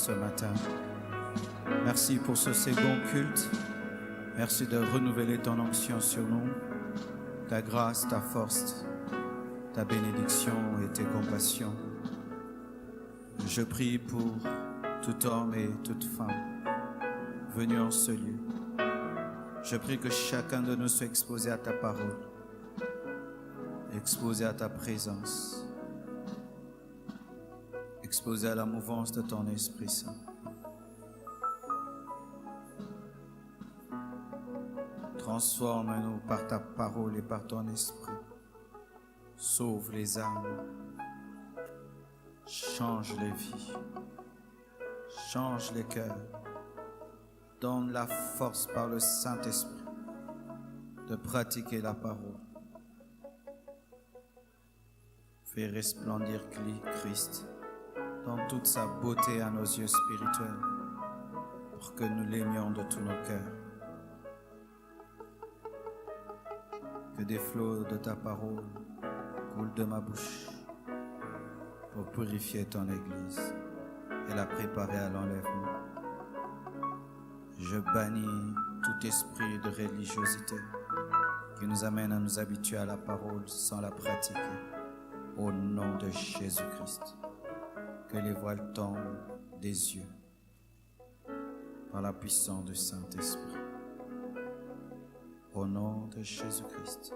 ce matin. Merci pour ce second culte. Merci de renouveler ton onction sur nous, ta grâce, ta force, ta bénédiction et tes compassions. Je prie pour tout homme et toute femme venus en ce lieu. Je prie que chacun de nous soit exposé à ta parole, exposé à ta présence, exposé à la mouvance de ton Esprit Saint. Transforme-nous par ta parole et par ton esprit. Sauve les âmes. Change les vies. Change les cœurs. Donne la force par le Saint-Esprit de pratiquer la parole. Fais resplendir Christ dans toute sa beauté à nos yeux spirituels pour que nous l'aimions de tous nos cœurs. Que des flots de ta parole coulent de ma bouche pour purifier ton Église et la préparer à l'enlèvement. Je bannis tout esprit de religiosité qui nous amène à nous habituer à la parole sans la pratiquer. Au nom de Jésus-Christ, que les voiles tombent des yeux par la puissance du Saint-Esprit. Au nom de Jésus-Christ,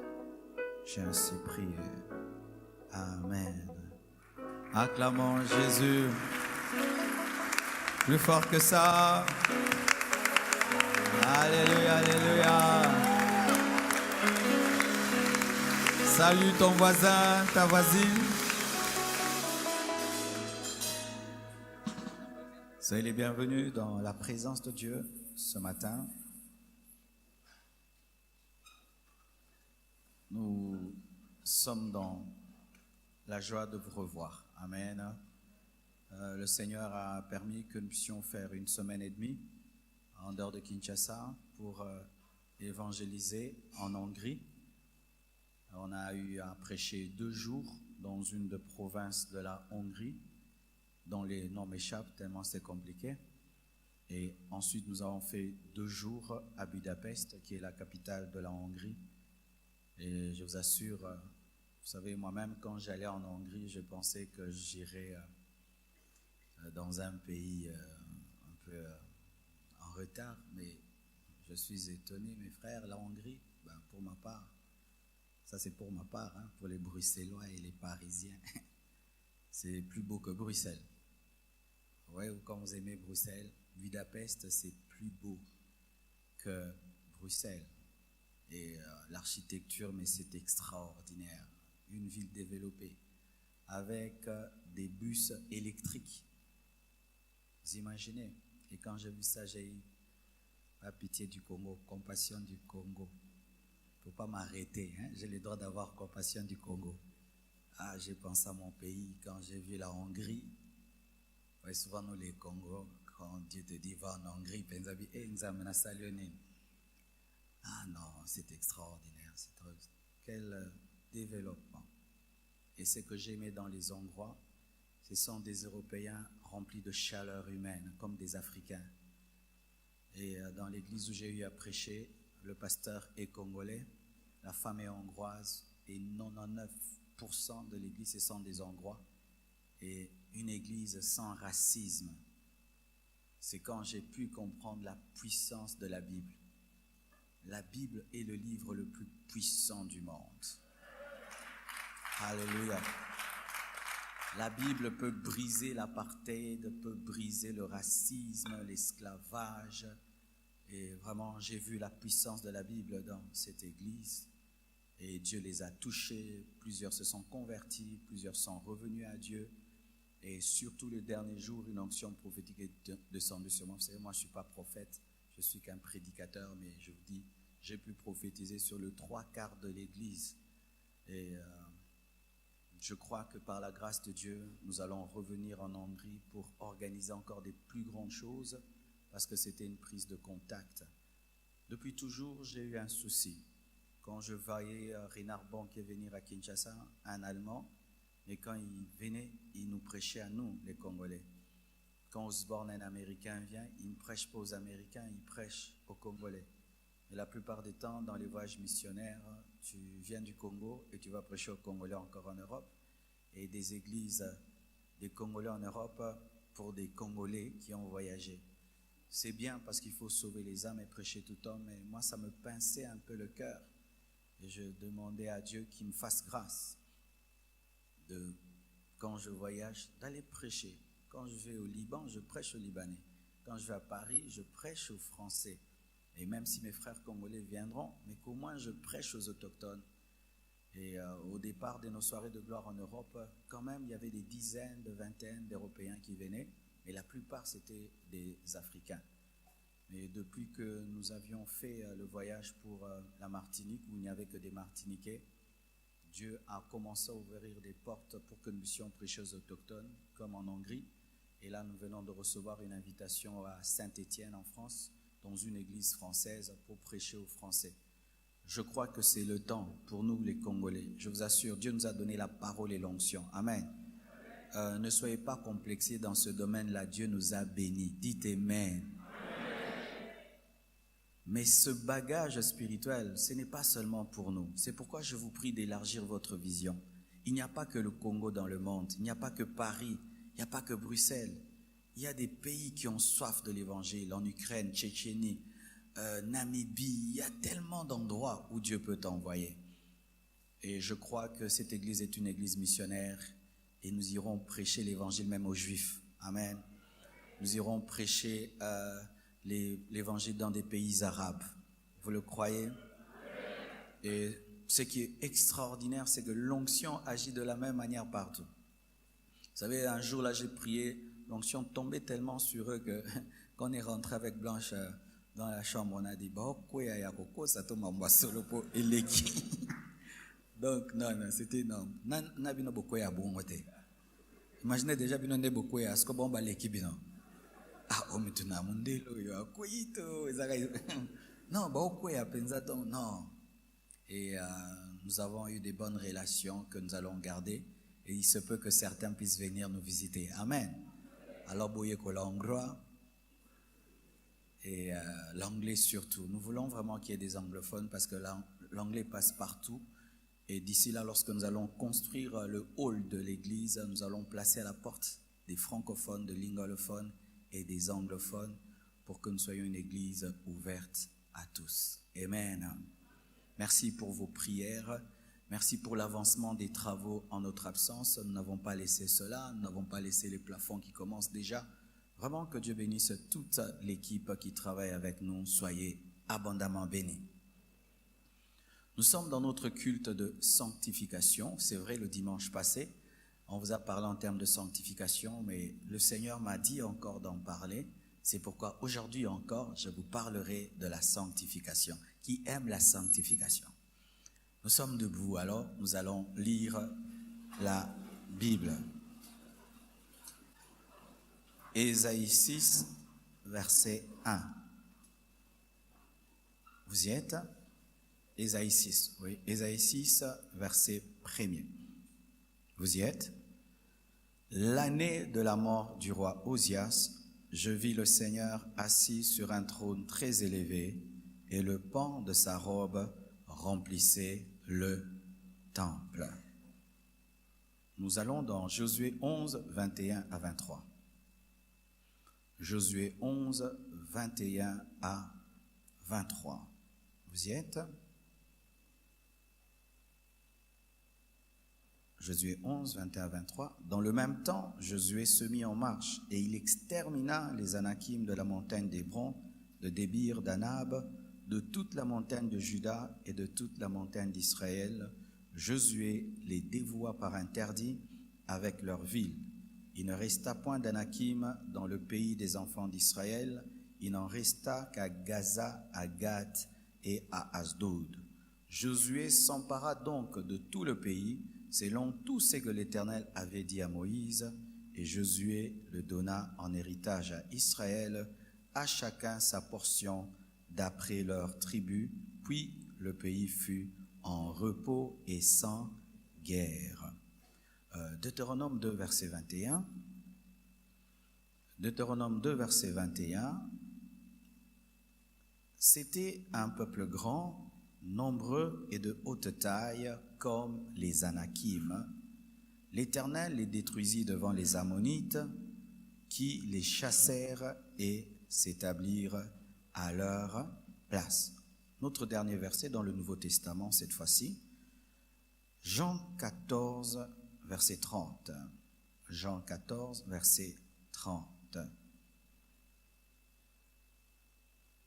j'ai ainsi prié. Amen. Acclamons Jésus. Plus fort que ça. Alléluia, alléluia. Salue ton voisin, ta voisine. Soyez les bienvenus dans la présence de Dieu ce matin. Nous sommes dans la joie de vous revoir. Amen. Le Seigneur a permis que nous puissions faire une semaine et demie en dehors de Kinshasa pour évangéliser en Hongrie. On a eu à prêcher 2 jours dans une des provinces de la Hongrie, dont les noms m'échappent tellement c'est compliqué. Et ensuite, nous avons fait 2 jours à Budapest, qui est la capitale de la Hongrie. Et je vous assure, vous savez, moi-même, quand j'allais en Hongrie, je pensais que j'irais dans un pays un peu en retard. Mais je suis étonné, mes frères, la Hongrie, pour ma part, ça c'est pour ma part, hein, pour les Bruxellois et les Parisiens, c'est plus beau que Bruxelles. Ouais, ou quand vous aimez Bruxelles, Budapest, c'est plus beau que Bruxelles. Et l'architecture, mais c'est extraordinaire. Une ville développée avec des bus électriques. Vous imaginez? Et quand j'ai vu ça, j'ai eu pas pitié du Congo, compassion du Congo. Il ne faut pas m'arrêter, hein? J'ai le droit d'avoir compassion du Congo. Ah, j'ai pensé à mon pays quand j'ai vu la Hongrie. Ouais, souvent, nous les Congos, quand Dieu te dit va en Hongrie, pensabi, nous amène salioné. Ah non, c'est extraordinaire, quel développement. Et ce que j'aimais dans les Hongrois, ce sont des Européens remplis de chaleur humaine, comme des Africains. Et dans l'église où j'ai eu à prêcher, le pasteur est congolais, la femme est hongroise, et 99% de l'église, ce sont des Hongrois. Et une église sans racisme, c'est quand j'ai pu comprendre la puissance de la Bible. La Bible est le livre le plus puissant du monde. Alléluia. La Bible peut briser l'apartheid, peut briser le racisme, l'esclavage. Et vraiment, j'ai vu la puissance de la Bible dans cette église. Et Dieu les a touchés. Plusieurs se sont convertis, plusieurs sont revenus à Dieu. Et surtout les derniers jours, une onction prophétique est descendue sur moi. Vous savez, moi, je ne suis pas prophète. Je suis qu'un prédicateur, mais je vous dis, j'ai pu prophétiser sur le 3/4 de l'église. Et je crois que par la grâce de Dieu, nous allons revenir en Hongrie pour organiser encore des plus grandes choses parce que c'était une prise de contact. Depuis toujours, j'ai eu un souci. Quand je voyais Reinhard Bonnke venir à Kinshasa, un Allemand, mais quand il venait, il nous prêchait à nous, les Congolais. quand Osborne, un Américain, vient, il ne prêche pas aux Américains, il prêche aux Congolais. Et la plupart des temps, dans les voyages missionnaires, tu viens du Congo et tu vas prêcher aux Congolais encore en Europe. Et des églises des Congolais en Europe pour des Congolais qui ont voyagé. C'est bien parce qu'il faut sauver les âmes et prêcher tout homme, mais moi, ça me pinçait un peu le cœur. Et je demandais à Dieu qu'il me fasse grâce de, quand je voyage, d'aller prêcher. Quand je vais au Liban, je prêche aux Libanais. Quand je vais à Paris, je prêche aux Français. Et même si mes frères congolais viendront, mais qu'au moins je prêche aux autochtones. Et au départ de nos soirées de gloire en Europe, quand même, il y avait des dizaines, de vingtaines d'Européens qui venaient, et la plupart, c'était des Africains. Mais depuis que nous avions fait le voyage pour la Martinique, où il n'y avait que des Martiniquais, Dieu a commencé à ouvrir des portes pour que nous puissions prêcher aux autochtones, comme en Hongrie. Et là, nous venons de recevoir une invitation à Saint-Étienne, en France, dans une église française, pour prêcher aux Français. Je crois que c'est le temps pour nous, les Congolais. Je vous assure, Dieu nous a donné la parole et l'onction. Amen. Ne soyez pas complexés dans ce domaine-là. Dieu nous a bénis. Dites Amen. Mais ce bagage spirituel, ce n'est pas seulement pour nous. C'est pourquoi je vous prie d'élargir votre vision. Il n'y a pas que le Congo dans le monde. Il n'y a pas que Paris. Il n'y a pas que Bruxelles. Il y a des pays qui ont soif de l'évangile. En Ukraine, Tchétchénie, Namibie. Il y a tellement d'endroits où Dieu peut t'envoyer. Et je crois que cette église est une église missionnaire. Et nous irons prêcher l'évangile même aux Juifs. Amen. Nous irons prêcher l'évangile dans des pays arabes. Vous le croyez? Et ce qui est extraordinaire, c'est que l'onction agit de la même manière partout. Vous savez, un jour là, j'ai prié, l'onction tombait tellement sur eux que quand on est rentré avec Blanche dans la chambre, on a dit donc non, c'était non. Imaginez déjà bino ne beaucoup à ce que bon ba l'équipe non. Ah, oh, mais tu n'as mon délo, non, non. Et nous avons eu des bonnes relations que nous allons garder. Et il se peut que certains puissent venir nous visiter. Amen. Alors, boye ko l'anglais et l'anglais surtout. Nous voulons vraiment qu'il y ait des anglophones parce que l'anglais passe partout. Et d'ici là, lorsque nous allons construire le hall de l'église, nous allons placer à la porte des francophones, des lingolophones et des anglophones pour que nous soyons une église ouverte à tous. Amen. Merci pour vos prières. Merci pour l'avancement des travaux en notre absence. Nous n'avons pas laissé cela. Nous n'avons pas laissé les plafonds qui commencent déjà. Vraiment que Dieu bénisse toute l'équipe qui travaille avec nous. Soyez abondamment bénis. Nous sommes dans notre culte de sanctification. C'est vrai, le dimanche passé, on vous a parlé en termes de sanctification, mais le Seigneur m'a dit encore d'en parler. C'est pourquoi aujourd'hui encore, je vous parlerai de la sanctification. Qui aime la sanctification? Nous sommes debout, alors nous allons lire la Bible. Ésaïe 6, verset 1. Vous y êtes? Ésaïe 6, oui. Ésaïe 6, verset 1er. Vous y êtes? L'année de la mort du roi Osias, je vis le Seigneur assis sur un trône très élevé, et le pan de sa robe remplissait le temple. Nous allons dans Josué 11, 21 à 23. Josué 11, 21 à 23. Vous y êtes? Josué 11, 21 à 23. Dans le même temps, Josué se mit en marche et il extermina les Anakim de la montagne d'Hébron, de Débir, d'Anab, de toute la montagne de Juda et de toute la montagne d'Israël. Josué les dévoua par interdit avec leurs villes. Il ne resta point d'Anakim dans le pays des enfants d'Israël. Il n'en resta qu'à Gaza, à Gath et à Asdod. Josué s'empara donc de tout le pays, selon tout ce que l'Éternel avait dit à Moïse, et Josué le donna en héritage à Israël, à chacun sa portion d'après leur tribu, puis le pays fut en repos et sans guerre. Deutéronome 2, verset 21. Deutéronome 2, verset 21. C'était un peuple grand, nombreux et de haute taille, comme les Anakim. L'Éternel les détruisit devant les Ammonites, qui les chassèrent et s'établirent à leur place. Notre dernier verset dans le Nouveau Testament, cette fois-ci, Jean 14, verset 30. Jean 14, verset 30.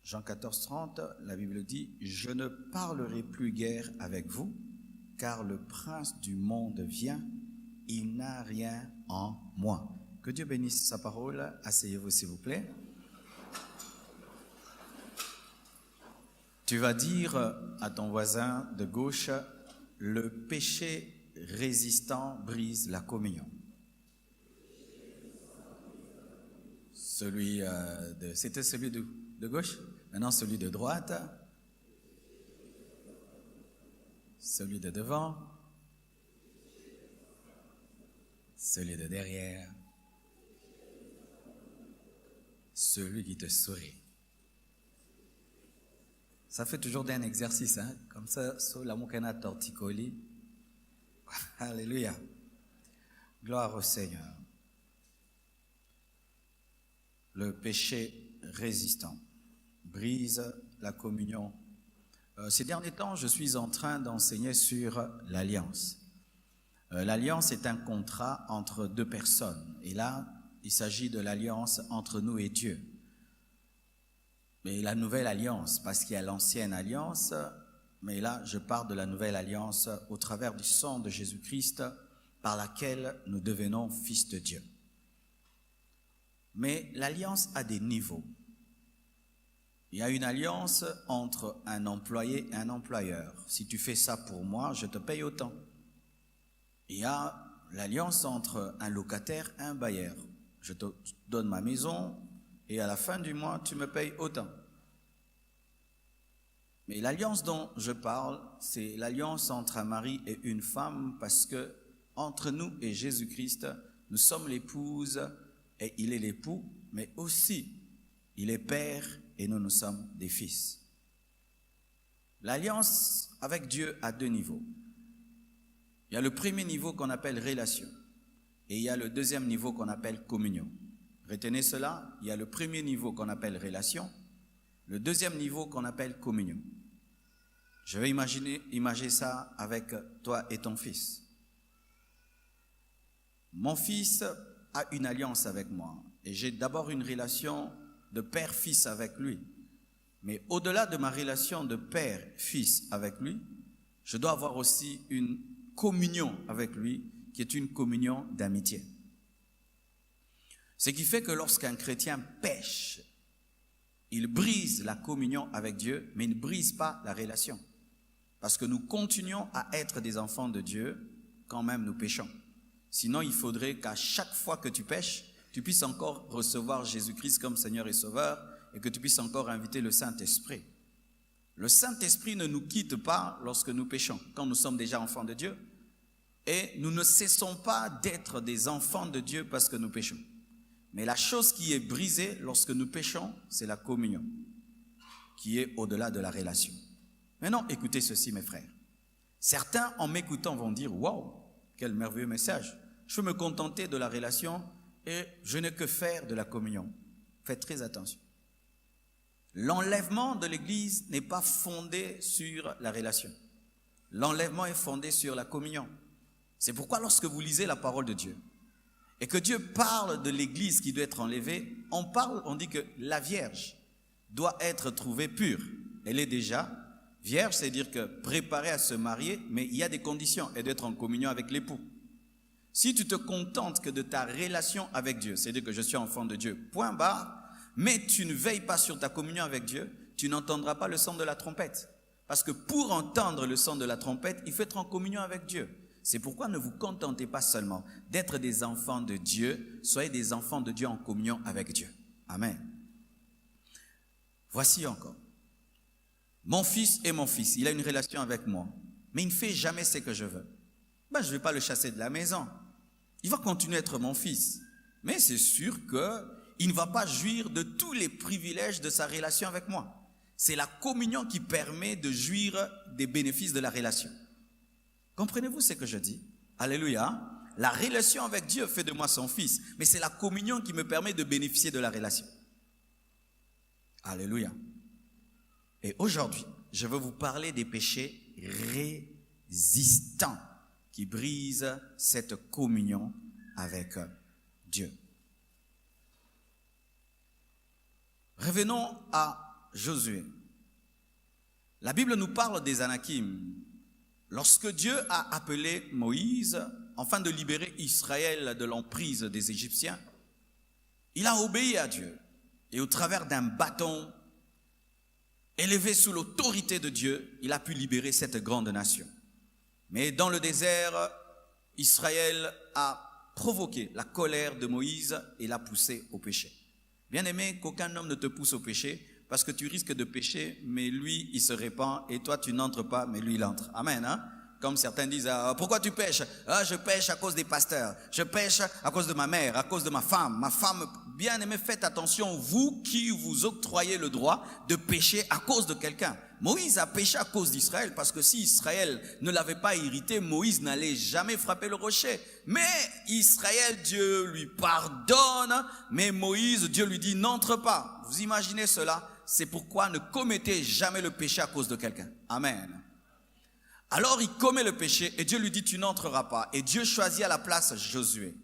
Jean 14, 30, la Bible dit « Je ne parlerai plus guère avec vous, car le prince du monde vient, il n'a rien en moi. » Que Dieu bénisse sa parole. Asseyez-vous s'il vous plaît. Tu vas dire à ton voisin de gauche, le péché résistant brise la communion. C'était celui de gauche, maintenant celui de droite, celui de devant, celui de derrière, celui qui te sourit. Ça fait toujours un exercice, hein? Comme ça, sur la moucana torticoli. Alléluia. Gloire au Seigneur. Le péché résistant brise la communion. Ces derniers temps, je suis en train d'enseigner sur l'alliance. L'alliance est un contrat entre deux personnes. Et là, il s'agit de l'alliance entre nous et Dieu. Mais la nouvelle alliance, parce qu'il y a l'ancienne alliance, mais là, je parle de la nouvelle alliance au travers du sang de Jésus-Christ par laquelle nous devenons fils de Dieu. Mais l'alliance a des niveaux. Il y a une alliance entre un employé et un employeur. Si tu fais ça pour moi, je te paye autant. Il y a l'alliance entre un locataire et un bailleur. Je te donne ma maison et à la fin du mois, tu me payes autant. Mais l'alliance dont je parle, c'est l'alliance entre un mari et une femme parce que entre nous et Jésus-Christ, nous sommes l'épouse et il est l'époux, mais aussi il est père et nous sommes des fils. L'alliance avec Dieu a deux niveaux. Il y a le premier niveau qu'on appelle relation et il y a le deuxième niveau qu'on appelle communion. Retenez cela, il y a le premier niveau qu'on appelle relation, le deuxième niveau qu'on appelle communion. Je vais imaginer ça avec toi et ton fils. Mon fils a une alliance avec moi et j'ai d'abord une relation de père-fils avec lui. Mais au-delà de ma relation de père-fils avec lui, je dois avoir aussi une communion avec lui qui est une communion d'amitié. Ce qui fait que lorsqu'un chrétien pêche, il brise la communion avec Dieu, mais il ne brise pas la relation. Parce que nous continuons à être des enfants de Dieu quand même nous péchons. Sinon, il faudrait qu'à chaque fois que tu pêches, tu puisses encore recevoir Jésus-Christ comme Seigneur et Sauveur et que tu puisses encore inviter le Saint-Esprit. Le Saint-Esprit ne nous quitte pas lorsque nous péchons, quand nous sommes déjà enfants de Dieu. Et nous ne cessons pas d'être des enfants de Dieu parce que nous péchons. Mais la chose qui est brisée lorsque nous péchons, c'est la communion, qui est au-delà de la relation. Maintenant, écoutez ceci, mes frères. Certains, en m'écoutant, vont dire « Wow, quel merveilleux message. Je peux me contenter de la relation et je n'ai que faire de la communion. » Faites très attention. L'enlèvement de l'Église n'est pas fondé sur la relation. L'enlèvement est fondé sur la communion. C'est pourquoi lorsque vous lisez la parole de Dieu et que Dieu parle de l'Église qui doit être enlevée, on dit que la Vierge doit être trouvée pure. Elle est déjà vierge, c'est-à-dire que préparée à se marier, mais il y a des conditions. Elle doit être en communion avec l'époux. Si tu te contentes que de ta relation avec Dieu, c'est-à-dire que je suis enfant de Dieu, point barre, mais tu ne veilles pas sur ta communion avec Dieu, tu n'entendras pas le son de la trompette. Parce que pour entendre le son de la trompette, il faut être en communion avec Dieu. C'est pourquoi ne vous contentez pas seulement d'être des enfants de Dieu, soyez des enfants de Dieu en communion avec Dieu. Amen. Voici encore. Mon fils est mon fils, il a une relation avec moi, mais il ne fait jamais ce que je veux. Je ne vais pas le chasser de la maison. Il va continuer à être mon fils. Mais c'est sûr qu'il il ne va pas jouir de tous les privilèges de sa relation avec moi. C'est la communion qui permet de jouir des bénéfices de la relation. Comprenez-vous ce que je dis? Alléluia. La relation avec Dieu fait de moi son fils, mais c'est la communion qui me permet de bénéficier de la relation. Alléluia. Et aujourd'hui, je veux vous parler des péchés résistants qui brisent cette communion avec Dieu. Revenons à Josué. La Bible nous parle des Anakim. Lorsque Dieu a appelé Moïse afin de libérer Israël de l'emprise des Égyptiens, il a obéi à Dieu. Et au travers d'un bâton élevé sous l'autorité de Dieu, il a pu libérer cette grande nation. Mais dans le désert, Israël a provoqué la colère de Moïse et l'a poussé au péché. Bien-aimé, qu'aucun homme ne te pousse au péché, parce que tu risques de pécher, mais lui, il se répand, et toi, tu n'entres pas, mais lui, il entre. Amen, hein? Comme certains disent, pourquoi tu pêches? Je pêche à cause des pasteurs, je pêche à cause de ma mère, à cause de ma femme. Ma femme, bien-aimé, faites attention, vous qui vous octroyez le droit de pécher à cause de quelqu'un. Moïse a péché à cause d'Israël, parce que si Israël ne l'avait pas irrité, Moïse n'allait jamais frapper le rocher. Mais Israël, Dieu lui pardonne, mais Moïse, Dieu lui dit, n'entre pas. Vous imaginez cela? C'est pourquoi ne commettez jamais le péché à cause de quelqu'un. Amen. Alors il commet le péché et Dieu lui dit, tu n'entreras pas. Et Dieu choisit à la place Josué.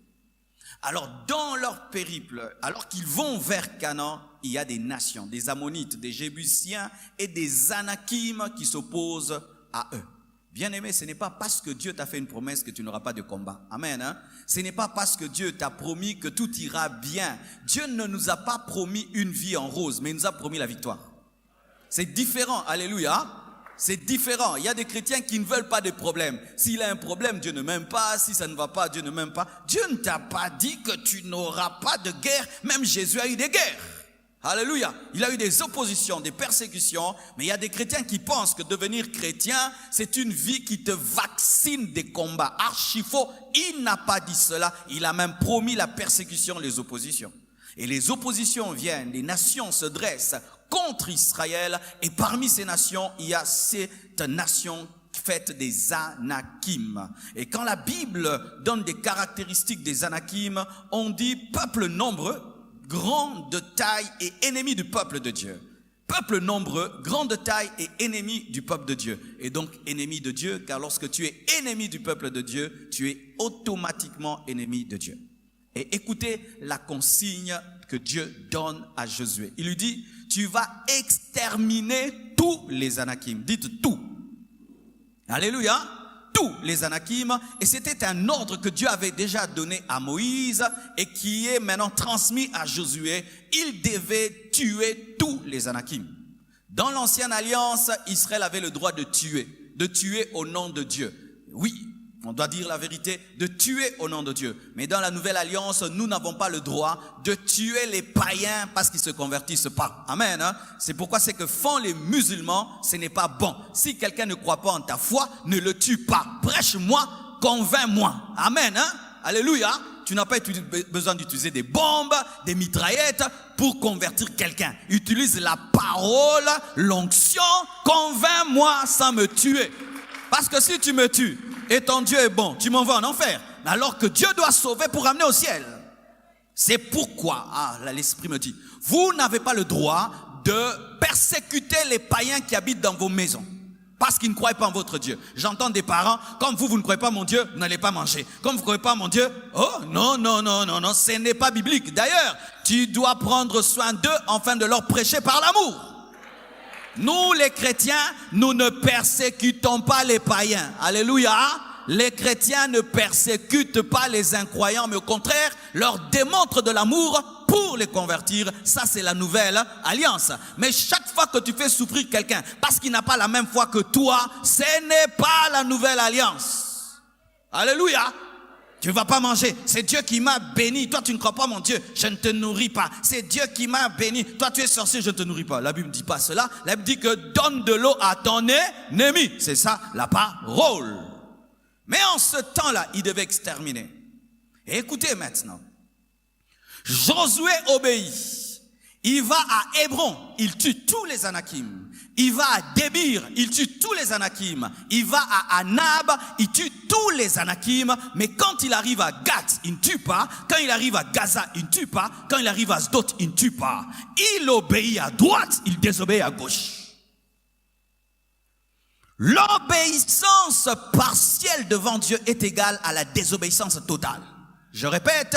Alors dans leur périple, alors qu'ils vont vers Canaan, il y a des nations, des Ammonites, des Jébusiens et des Anakim qui s'opposent à eux. Bien-aimé, ce n'est pas parce que Dieu t'a fait une promesse que tu n'auras pas de combat. Amen. Hein? Ce n'est pas parce que Dieu t'a promis que tout ira bien. Dieu ne nous a pas promis une vie en rose, mais il nous a promis la victoire. C'est différent. Alléluia. C'est différent. Il y a des chrétiens qui ne veulent pas de problème. S'il a un problème, Dieu ne m'aime pas. Si ça ne va pas, Dieu ne m'aime pas. Dieu ne t'a pas dit que tu n'auras pas de guerre. Même Jésus a eu des guerres. Alléluia. Il a eu des oppositions, des persécutions. Mais il y a des chrétiens qui pensent que devenir chrétien, c'est une vie qui te vaccine des combats. Archi faux. Il n'a pas dit cela. Il a même promis la persécution, les oppositions. Et les oppositions viennent, les nations se dressent contre Israël, et parmi ces nations, il y a cette nation faite des Anakim. Et quand la Bible donne des caractéristiques des Anakim, on dit peuple nombreux, grand de taille et ennemi du peuple de Dieu. Peuple nombreux, grand de taille et ennemi du peuple de Dieu. Et donc ennemi de Dieu, car lorsque tu es ennemi du peuple de Dieu, tu es automatiquement ennemi de Dieu. Et écoutez la consigne que Dieu donne à Josué. Il lui dit, tu vas exterminer tous les Anakim. Dites tout. Alléluia. Tous les Anakim. Et c'était un ordre que Dieu avait déjà donné à Moïse et qui est maintenant transmis à Josué. Il devait tuer tous les Anakim. Dans l'ancienne alliance, Israël avait le droit de tuer au nom de Dieu. Oui. On doit dire la vérité, de tuer au nom de Dieu. Mais dans la nouvelle alliance, nous n'avons pas le droit de tuer les païens parce qu'ils se convertissent pas. Amen. Hein? C'est pourquoi c'est que font les musulmans, ce n'est pas bon. Si quelqu'un ne croit pas en ta foi, ne le tue pas. Prêche-moi, convainc-moi. Amen. Hein? Alléluia. Tu n'as pas besoin d'utiliser des bombes, des mitraillettes pour convertir quelqu'un. Utilise la parole, l'onction, convainc-moi sans me tuer. Parce que si tu me tues, et ton Dieu est bon, tu m'envoies en enfer. Alors que Dieu doit sauver pour amener au ciel. C'est pourquoi, là l'Esprit me dit, vous n'avez pas le droit de persécuter les païens qui habitent dans vos maisons. Parce qu'ils ne croient pas en votre Dieu. J'entends des parents, comme vous ne croyez pas en mon Dieu, vous n'allez pas manger. Comme vous ne croyez pas en mon Dieu, oh non, ce n'est pas biblique. D'ailleurs, tu dois prendre soin d'eux afin de leur prêcher par l'amour. Nous, les chrétiens, nous ne persécutons pas les païens. Alléluia. Les chrétiens ne persécutent pas les incroyants, mais au contraire, leur démontrent de l'amour pour les convertir. Ça, c'est la nouvelle alliance. Mais chaque fois que tu fais souffrir quelqu'un parce qu'il n'a pas la même foi que toi, ce n'est pas la nouvelle alliance. Alléluia. Tu ne vas pas manger. C'est Dieu qui m'a béni. Toi, tu ne crois pas mon Dieu. Je ne te nourris pas. C'est Dieu qui m'a béni. Toi, tu es sorcier. Je ne te nourris pas. La Bible ne dit pas cela. La Bible dit que donne de l'eau à ton ennemi. C'est ça la parole. Mais en ce temps-là, il devait exterminer. Et écoutez maintenant. Josué obéit. Il va à Hébron, il tue tous les Anakim. Il va à Débir, il tue tous les Anakim. Il va à Anab, il tue tous les Anakim. Mais quand il arrive à Gath, il ne tue pas. Quand il arrive à Gaza, il ne tue pas. Quand il arrive à Asdod, il ne tue pas. Il obéit à droite, il désobéit à gauche. L'obéissance partielle devant Dieu est égale à la désobéissance totale. Je répète,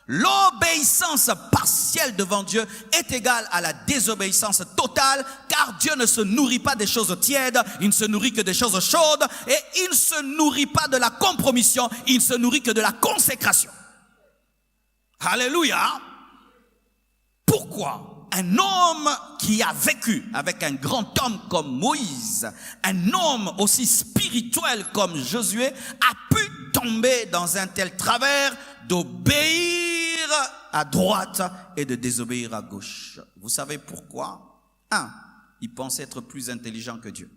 l'obéissance partielle devant Dieu est égale à la désobéissance totale, car Dieu ne se nourrit pas des choses tièdes, il ne se nourrit que des choses chaudes, et il ne se nourrit pas de la compromission, il ne se nourrit que de la consécration. Alléluia. Pourquoi? Un homme qui a vécu avec un grand homme comme Moïse, un homme aussi spirituel comme Josué, a pu tomber dans un tel travers d'obéir à droite et de désobéir à gauche. Vous savez pourquoi? Il pensait être plus intelligent que Dieu.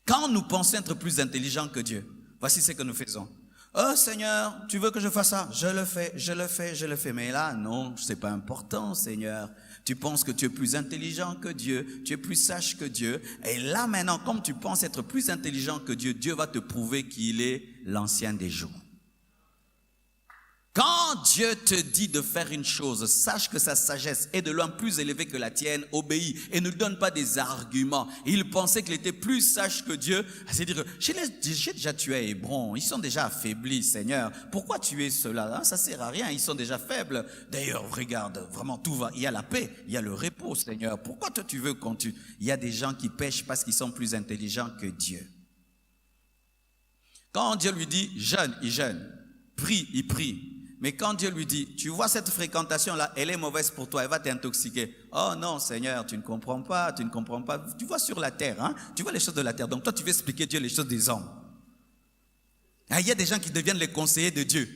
Quand nous pensons être plus intelligents que Dieu, voici ce que nous faisons. Oh Seigneur, tu veux que je fasse ça? Je le fais, je le fais, je le fais. Mais là, non, c'est pas important, Seigneur. Tu penses que tu es plus intelligent que Dieu, tu es plus sage que Dieu. Et là maintenant, comme tu penses être plus intelligent que Dieu, Dieu va te prouver qu'il est l'ancien des jours. Quand Dieu te dit de faire une chose, sache que sa sagesse est de loin plus élevée que la tienne, obéis et ne donne pas des arguments. Il pensait qu'il était plus sage que Dieu. C'est-à-dire, j'ai déjà tué Hébron, ils sont déjà affaiblis, Seigneur. Pourquoi tuer ceux-là? Ça sert à rien, ils sont déjà faibles. D'ailleurs, regarde, vraiment tout va. Il y a la paix, il y a le repos, Seigneur. Pourquoi toi tu veux qu'on tue? Il y a des gens qui pêchent parce qu'ils sont plus intelligents que Dieu. Quand Dieu lui dit, jeûne, il jeûne. Prie, il prie. Mais quand Dieu lui dit, tu vois cette fréquentation-là, elle est mauvaise pour toi, elle va t'intoxiquer. Oh non, Seigneur, tu ne comprends pas, tu ne comprends pas. Tu vois sur la terre, hein? Tu vois les choses de la terre. Donc toi, tu veux expliquer Dieu les choses des hommes. Il y a des gens qui deviennent les conseillers de Dieu.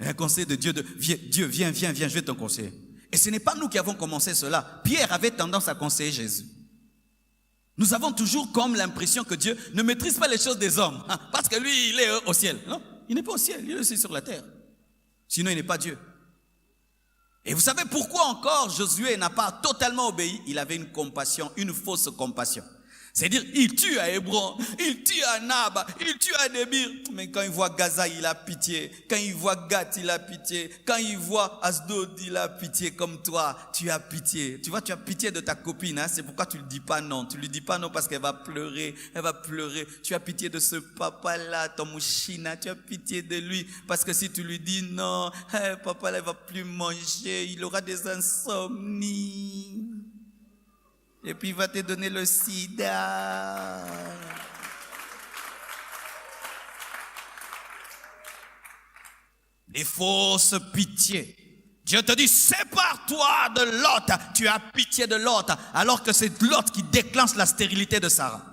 Un conseiller de Dieu, Dieu, viens, je vais te conseiller. Et ce n'est pas nous qui avons commencé cela. Pierre avait tendance à conseiller Jésus. Nous avons toujours comme l'impression que Dieu ne maîtrise pas les choses des hommes. Hein? Parce que lui, il est au ciel. Non, il n'est pas au ciel, il est aussi sur la terre. Sinon, il n'est pas Dieu. Et vous savez pourquoi encore Josué n'a pas totalement obéi? Il avait une compassion, une fausse compassion. C'est-à-dire, il tue à Hébron, il tue à Anab, il tue à Débir. Mais quand il voit Gaza, il a pitié. Quand il voit Gath, il a pitié. Quand il voit Asdod, il a pitié. Comme toi, tu as pitié. Tu vois, tu as pitié de ta copine. Hein? C'est pourquoi tu ne lui dis pas non. Tu ne lui dis pas non parce qu'elle va pleurer. Elle va pleurer. Tu as pitié de ce papa-là, ton mouchina. Tu as pitié de lui. Parce que si tu lui dis non, papa-là, il ne va plus manger. Il aura des insomnies. Et puis il va te donner le sida. Des fausses pitiés. Dieu te dit, sépare-toi de Lot. Tu as pitié de Lot, alors que c'est Lot qui déclenche la stérilité de Sarah.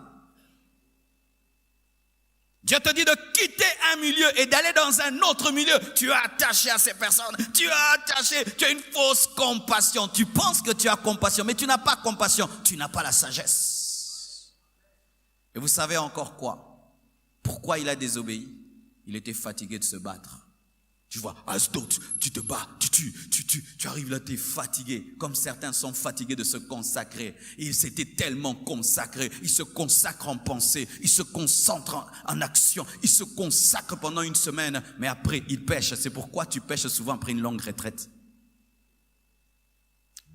Dieu te dit de quitter un milieu et d'aller dans un autre milieu. Tu es attaché à ces personnes. Tu as une fausse compassion. Tu penses que tu as compassion, mais tu n'as pas compassion. Tu n'as pas la sagesse. Et vous savez encore quoi? Pourquoi il a désobéi? Il était fatigué de se battre. Tu vois, Asdod, tu te bats, tu arrives là, tu es fatigué. Comme certains sont fatigués de se consacrer. Ils s'étaient tellement consacrés. Ils se consacrent en pensée. Ils se concentrent en action. Ils se consacrent pendant une semaine. Mais après, ils pêchent. C'est pourquoi tu pêches souvent après une longue retraite.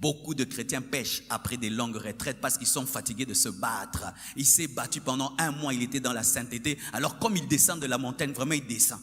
Beaucoup de chrétiens pêchent après des longues retraites parce qu'ils sont fatigués de se battre. Il s'est battu pendant 1 mois, il était dans la sainteté. Alors comme il descend de la montagne, vraiment il descend.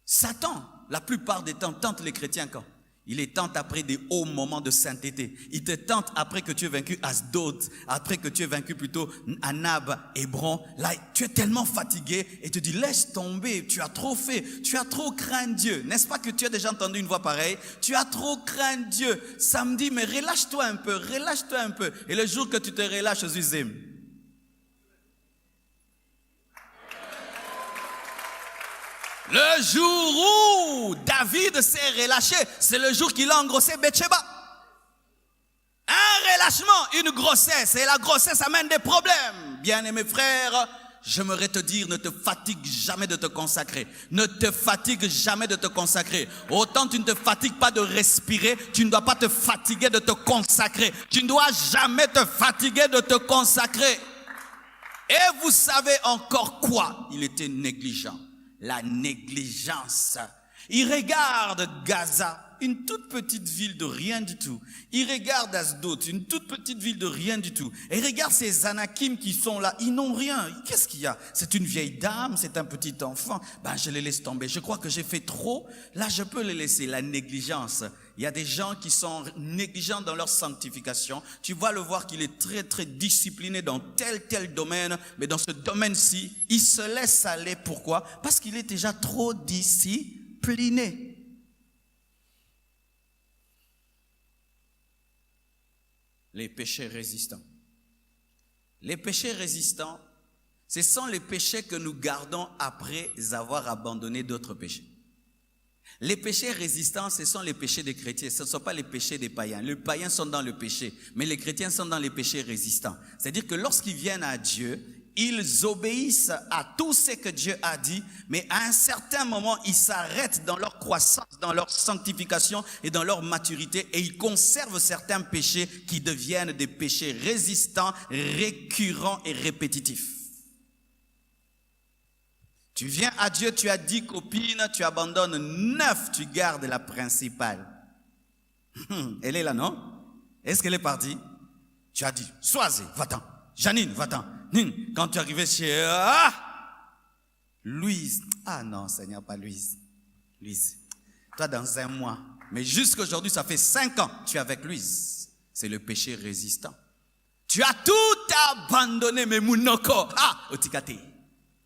Satan, la plupart des temps, tente les chrétiens quand? Il les tente après des hauts moments de sainteté. Il te tente après que tu aies vaincu Asdod, après que tu aies vaincu plutôt Anab, Hébron. Là, tu es tellement fatigué et te dis, laisse tomber, tu as trop fait, tu as trop craint Dieu. N'est-ce pas que tu as déjà entendu une voix pareille? Tu as trop craint Dieu. Ça me dit, mais relâche-toi un peu, relâche-toi un peu. Et le jour que tu te relâches, Jésus aime. Le jour où David s'est relâché, c'est le jour qu'il a engrossé Bathsheba. Un relâchement, une grossesse, et la grossesse amène des problèmes. bien-aimé frère, j'aimerais te dire, ne te fatigue jamais de te consacrer. Ne te fatigue jamais de te consacrer. Autant tu ne te fatigues pas de respirer, tu ne dois pas te fatiguer de te consacrer. Tu ne dois jamais te fatiguer de te consacrer. Et vous savez encore quoi? Il était négligent. La négligence. Il regarde Gaza, une toute petite ville de rien du tout. Il regarde Asdod, une toute petite ville de rien du tout. Et regarde ces Anakim qui sont là, ils n'ont rien. Qu'est-ce qu'il y a? C'est une vieille dame, c'est un petit enfant. Ben, je les laisse tomber. Je crois que j'ai fait trop. Là, je peux les laisser. La négligence. Il y a des gens qui sont négligents dans leur sanctification. Tu vas le voir qu'il est très, très discipliné dans tel domaine. Mais dans ce domaine-ci, il se laisse aller. Pourquoi? Parce qu'il est déjà trop discipliné. Les péchés résistants. Les péchés résistants, ce sont les péchés que nous gardons après avoir abandonné d'autres péchés. Les péchés résistants, ce sont les péchés des chrétiens, ce ne sont pas les péchés des païens. Les païens sont dans le péché, mais les chrétiens sont dans les péchés résistants. C'est-à-dire que lorsqu'ils viennent à Dieu, ils obéissent à tout ce que Dieu a dit, mais à un certain moment, ils s'arrêtent dans leur croissance, dans leur sanctification et dans leur maturité, et ils conservent certains péchés qui deviennent des péchés résistants, récurrents et répétitifs. Tu viens à Dieu, tu as 10 copines, tu abandonnes 9, tu gardes la principale. Elle est là, non? Est-ce qu'elle est partie? Tu as dit, Soisé, va-t'en. Janine, va-t'en. Quand tu es arrivé chez... Louise. Ah non, Seigneur, pas Louise. Louise, toi dans un mois. Mais jusqu'aujourd'hui, ça fait 5 ans, tu es avec Louise. C'est le péché résistant. Tu as tout abandonné, mais Mounoko. Ah, Otikate.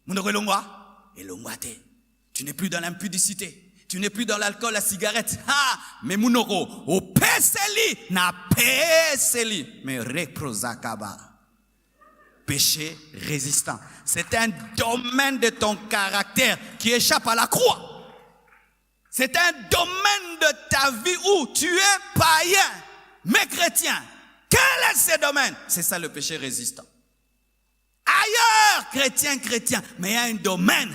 Mounoko Elongwa. Elongwate. Tu n'es plus dans l'impudicité. Tu n'es plus dans l'alcool, la cigarette. Ah, mais Mounoko. Au peseli, na peseli. Mais reprosakaba. Péché résistant. C'est un domaine de ton caractère qui échappe à la croix. C'est un domaine de ta vie où tu es païen, mais chrétien. Quel est ce domaine? C'est ça le péché résistant. Ailleurs, chrétien, mais il y a un domaine.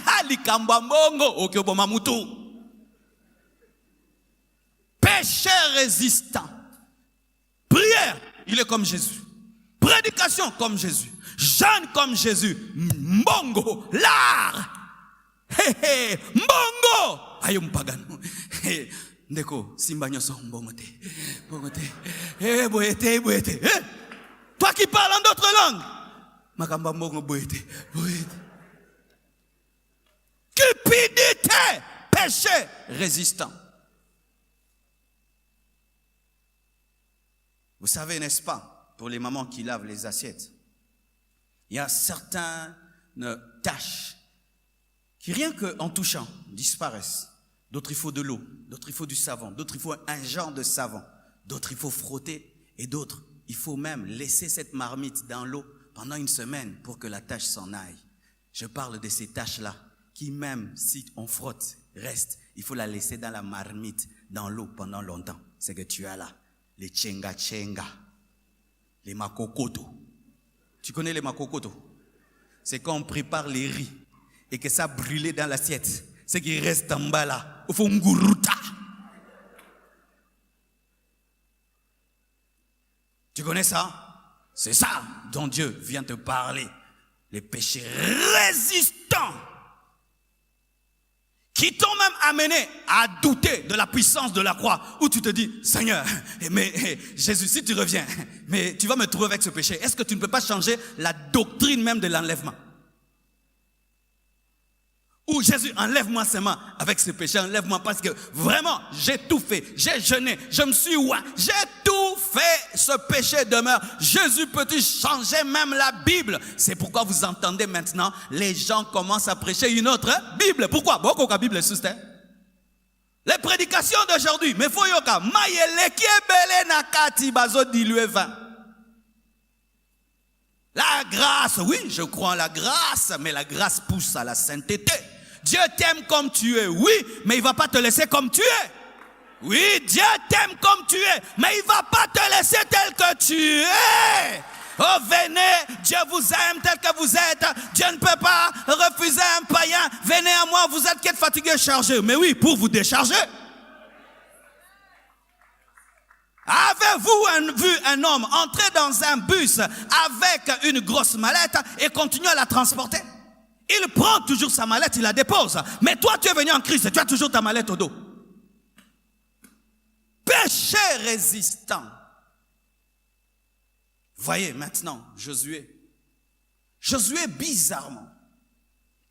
Péché résistant. Prière, il est comme Jésus. Prédication comme Jésus. Jeûne comme Jésus. Mbongo, l'art. Mbongo. Ayo mpagano. Ndeko, simba nyoso mbongote. Mbongote. Boete. Toi qui parles en d'autres langues. Makamba mbongo boete. Cupidité. Péché résistant. Vous savez, n'est-ce pas, pour les mamans qui lavent les assiettes, il y a certaines tâches qui, rien qu'en touchant, disparaissent. D'autres, il faut de l'eau. D'autres, il faut du savon. D'autres, il faut un genre de savon. D'autres, il faut frotter. Et d'autres, il faut même laisser cette marmite dans l'eau pendant une semaine pour que la tâche s'en aille. Je parle de ces tâches-là qui, même si on frotte, restent. Il faut la laisser dans la marmite, dans l'eau pendant longtemps. C'est que tu as là. Les tchenga, les makokoto. Tu connais les makokoto? C'est quand on prépare les riz et que ça brûle dans l'assiette. Ce qui reste en bas là, il faut nguruta. Tu connais ça? C'est ça dont Dieu vient te parler. Les péchés résistants qui t'ont même amené à douter de la puissance de la croix, où tu te dis, Seigneur, mais Jésus, si tu reviens, mais tu vas me trouver avec ce péché, est-ce que tu ne peux pas changer la doctrine même de l'enlèvement? Ou Jésus, enlève-moi seulement avec ce péché, enlève-moi parce que vraiment, j'ai tout fait, j'ai jeûné, je me suis ouin, j'ai tout fait, ce péché demeure. Jésus, peux-tu changer même la Bible? C'est pourquoi vous entendez maintenant, les gens commencent à prêcher une autre Bible. Pourquoi? Beaucoup de Bible est les prédications d'aujourd'hui, mais faut yoka, mayele qui est belé nakati bazo dilué vin. La grâce, oui, je crois en la grâce, mais la grâce pousse à la sainteté. Dieu t'aime comme tu es, oui, mais il ne va pas te laisser comme tu es. Oui, Dieu t'aime comme tu es, mais il ne va pas te laisser tel que tu es. Oh, venez, Dieu vous aime tel que vous êtes. Dieu ne peut pas refuser un païen. Venez à moi, vous êtes qu'être fatigué, chargé. Mais oui, pour vous décharger. Avez-vous vu un homme entrer dans un bus avec une grosse mallette et continuer à la transporter? Il prend toujours sa mallette, il la dépose. Mais toi, tu es venu en Christ, tu as toujours ta mallette au dos. Péché résistant. Voyez maintenant, Josué, bizarrement,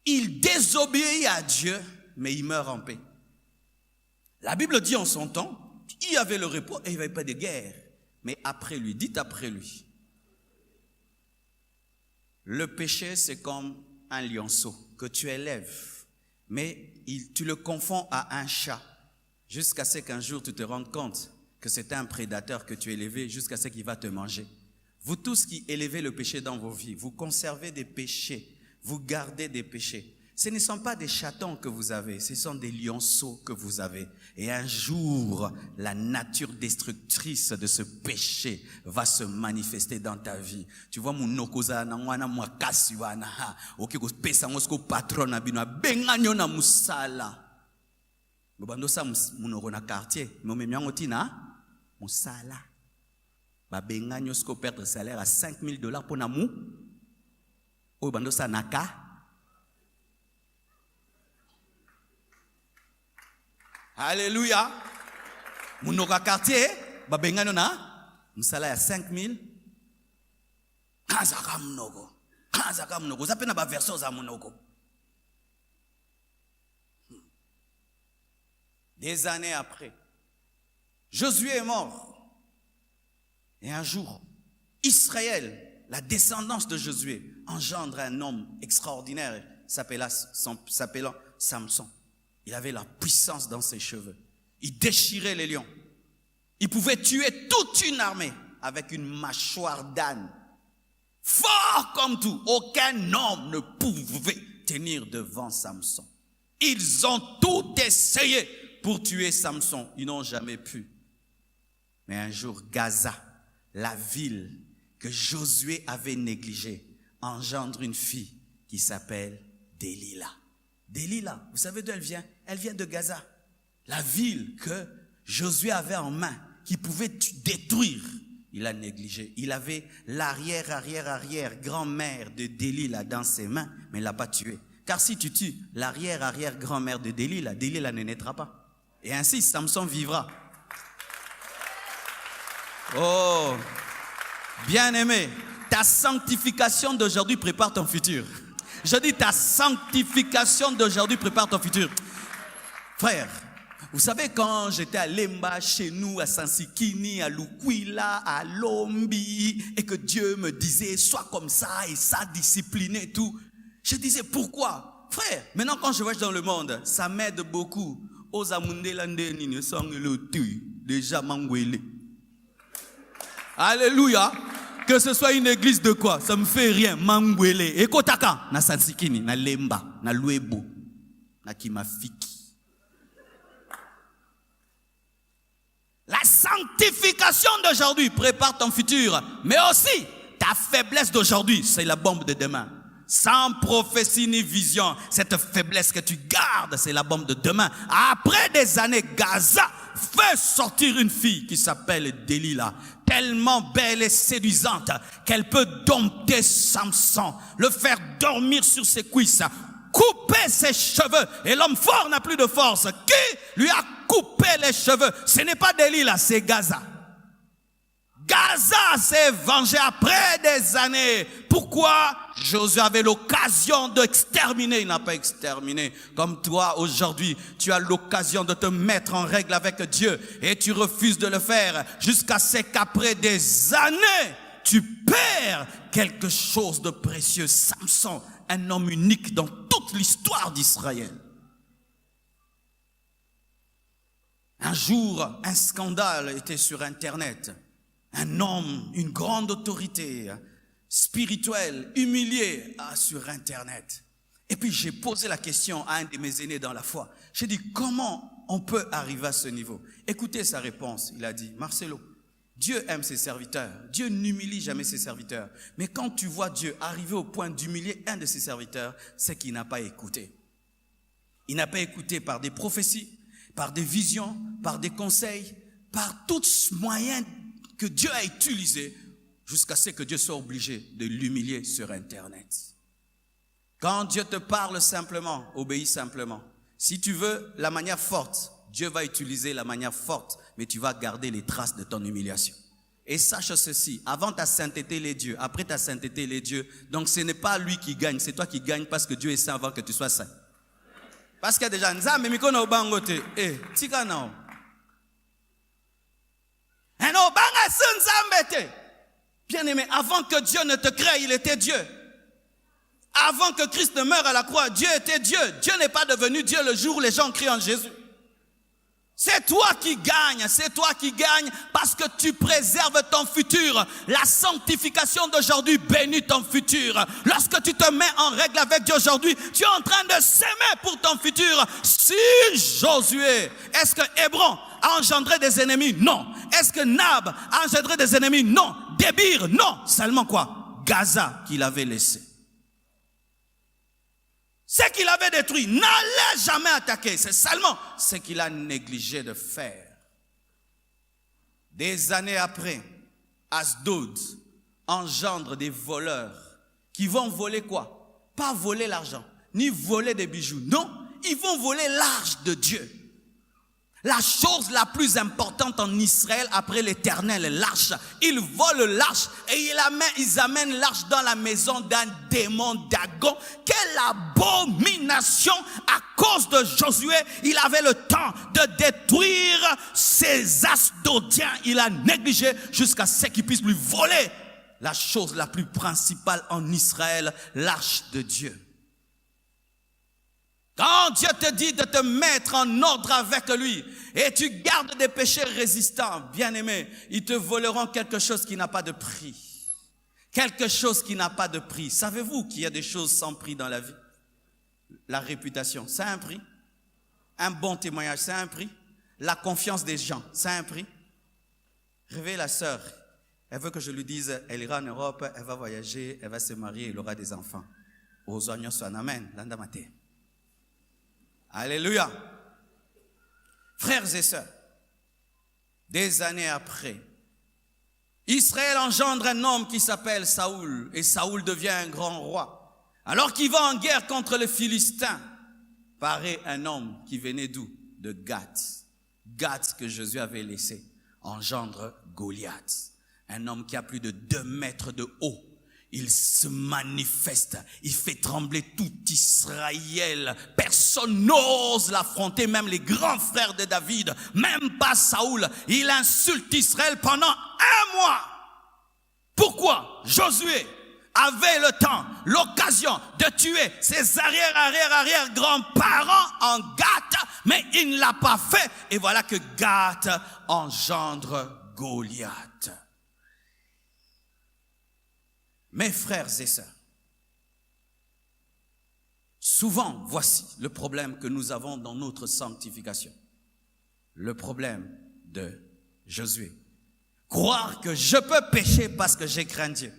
il désobéit à Dieu, mais il meurt en paix. La Bible dit en son temps, il y avait le repos et il n'y avait pas de guerre. Mais après lui, dites après lui. Le péché, c'est comme un lionceau que tu élèves, mais tu le confonds à un chat, jusqu'à ce qu'un jour tu te rendes compte que c'est un prédateur que tu as élevé, jusqu'à ce qu'il va te manger. Vous tous qui élevez le péché dans vos vies, vous conservez des péchés, vous gardez des péchés. Ce ne sont pas des chatons que vous avez, ce sont des lionceaux que vous avez. Et un jour, la nature destructrice de ce péché va se manifester dans ta vie. Tu vois, mon nokoza na mwana mwakasi wana ha, okiko pesa ngosko patron na bino benganyo na musala. Bobando sa munoko na quartier, mais memyango tina musala. Ba benganyo sko perdre salaire à $5,000 pour namu. Bobando sa naka. Alléluia. Munoka quartier, babengano na msala ya 5,000. Kazaka mnogo. Zapena ba verso za munoko. Des années après, Josué est mort. Et un jour, Israël, la descendance de Josué, engendre un homme extraordinaire s'appelant Samson. Il avait la puissance dans ses cheveux. Il déchirait les lions. Il pouvait tuer toute une armée avec une mâchoire d'âne. Fort comme tout. Aucun homme ne pouvait tenir devant Samson. Ils ont tout essayé pour tuer Samson. Ils n'ont jamais pu. Mais un jour, Gaza, la ville que Josué avait négligée, engendre une fille qui s'appelle Delilah. Delilah, vous savez d'où elle vient? Elle vient de Gaza. La ville que Josué avait en main, qui pouvait détruire, il l'a négligée. Il avait l'arrière-grand-mère de Delilah dans ses mains, mais il ne l'a pas tuée. Car si tu tues l'arrière-grand-mère de Delilah, Delilah ne naîtra pas. Et ainsi, Samson vivra. Oh, bien-aimé, ta sanctification d'aujourd'hui prépare ton futur. Je dis, ta sanctification d'aujourd'hui prépare ton futur. Frère, vous savez, quand j'étais à Lemba, chez nous, à Sansikini, à Lukwila, à Lombi, et que Dieu me disait, sois comme ça, et ça, discipliné et tout, je disais, pourquoi? Frère, maintenant quand je voyage dans le monde, ça m'aide beaucoup. Déjà mangwele. Alléluia. Que ce soit une église de quoi? Ça me fait rien. Mangwele. Et kotaka. Na Sansikini, na Lemba, na Luebo, na Kimafiki. La sanctification d'aujourd'hui prépare ton futur. Mais aussi, ta faiblesse d'aujourd'hui, c'est la bombe de demain. Sans prophétie ni vision, cette faiblesse que tu gardes, c'est la bombe de demain. Après des années, Gaza fait sortir une fille qui s'appelle Delilah, tellement belle et séduisante qu'elle peut dompter Samson, le faire dormir sur ses cuisses, couper ses cheveux. Et l'homme fort n'a plus de force. Qui lui a coupé les cheveux? Ce n'est pas Delilah, c'est Gaza. Gaza s'est vengé après des années. Pourquoi? Josué avait l'occasion d'exterminer, il n'a pas exterminé. Comme toi, aujourd'hui, tu as l'occasion de te mettre en règle avec Dieu et tu refuses de le faire jusqu'à ce qu'après des années, tu perds quelque chose de précieux. Samson, un homme unique dans toute l'histoire d'Israël. Un jour, un scandale était sur Internet. Un homme, une grande autorité spirituelle, humiliée sur Internet. Et puis j'ai posé la question à un de mes aînés dans la foi. J'ai dit, comment on peut arriver à ce niveau? Écoutez sa réponse. Il a dit, Marcelo, Dieu aime ses serviteurs. Dieu n'humilie jamais ses serviteurs. Mais quand tu vois Dieu arriver au point d'humilier un de ses serviteurs, c'est qu'il n'a pas écouté. Il n'a pas écouté par des prophéties, par des visions, par des conseils, par tous moyens que Dieu a utilisés jusqu'à ce que Dieu soit obligé de l'humilier sur Internet. Quand Dieu te parle simplement, obéis simplement. Si tu veux la manière forte, Dieu va utiliser la manière forte, mais tu vas garder les traces de ton humiliation. Et sache ceci, avant ta sainteté, il est Dieu. Après ta sainteté, il est Dieu. Donc ce n'est pas lui qui gagne, c'est toi qui gagnes parce que Dieu est saint avant que tu sois saint. Parce qu'il y a des gens, Nzambe mikona obangote, tika nao. Bien aimé, avant que Dieu ne te crée, il était Dieu. Avant que Christ ne meure à la croix, Dieu était Dieu. Dieu n'est pas devenu Dieu le jour où les gens crient en Jésus. C'est toi qui gagnes parce que tu préserves ton futur. La sanctification d'aujourd'hui bénit ton futur. Lorsque tu te mets en règle avec Dieu aujourd'hui, tu es en train de s'aimer pour ton futur. Si Josué, est-ce que Hébron a engendré des ennemis? Non. Est-ce que Nab a engendré des ennemis? Non. Débir? Non. Seulement quoi? Gaza qu'il avait laissé. Ce qu'il avait détruit n'allait jamais attaquer. C'est seulement ce qu'il a négligé de faire. Des années après, Asdod engendre des voleurs qui vont voler quoi? Pas voler l'argent, ni voler des bijoux. Non, ils vont voler l'arche de Dieu. La chose la plus importante en Israël après l'Éternel, l'arche. Ils volent l'arche et ils amènent l'arche dans la maison d'un démon Dagon. Quelle abomination! À cause de Josué, il avait le temps de détruire ces Asdodiens. Il a négligé jusqu'à ce qu'ils puissent lui voler la chose la plus principale en Israël, l'arche de Dieu. Quand Dieu te dit de te mettre en ordre avec lui et tu gardes des péchés résistants, bien-aimés, ils te voleront quelque chose qui n'a pas de prix. Quelque chose qui n'a pas de prix. Savez-vous qu'il y a des choses sans prix dans la vie? La réputation, ça a un prix. Un bon témoignage, ça a un prix. La confiance des gens, ça a un prix. Réveille la sœur. Elle veut que je lui dise, elle ira en Europe, elle va voyager, elle va se marier, elle aura des enfants. Aux oignons soit amen. Landamate. Alléluia. Frères et sœurs, des années après, Israël engendre un homme qui s'appelle Saoul, et Saoul devient un grand roi. Alors qu'il va en guerre contre les Philistins, paraît un homme qui venait d'où? De Gath. Gath que Josué avait laissé, engendre Goliath. Un homme qui a plus de 2 mètres de haut. Il se manifeste, il fait trembler tout Israël. Personne n'ose l'affronter, même les grands frères de David, même pas Saoul. Il insulte Israël pendant 1 mois. Pourquoi? Josué avait le temps, l'occasion de tuer ses arrière grands-parents en Gath, mais il ne l'a pas fait. Et voilà que Gath engendre Goliath. Mes frères et sœurs, souvent, voici le problème que nous avons dans notre sanctification. Le problème de Josué. Croire que je peux pécher parce que j'ai craint Dieu.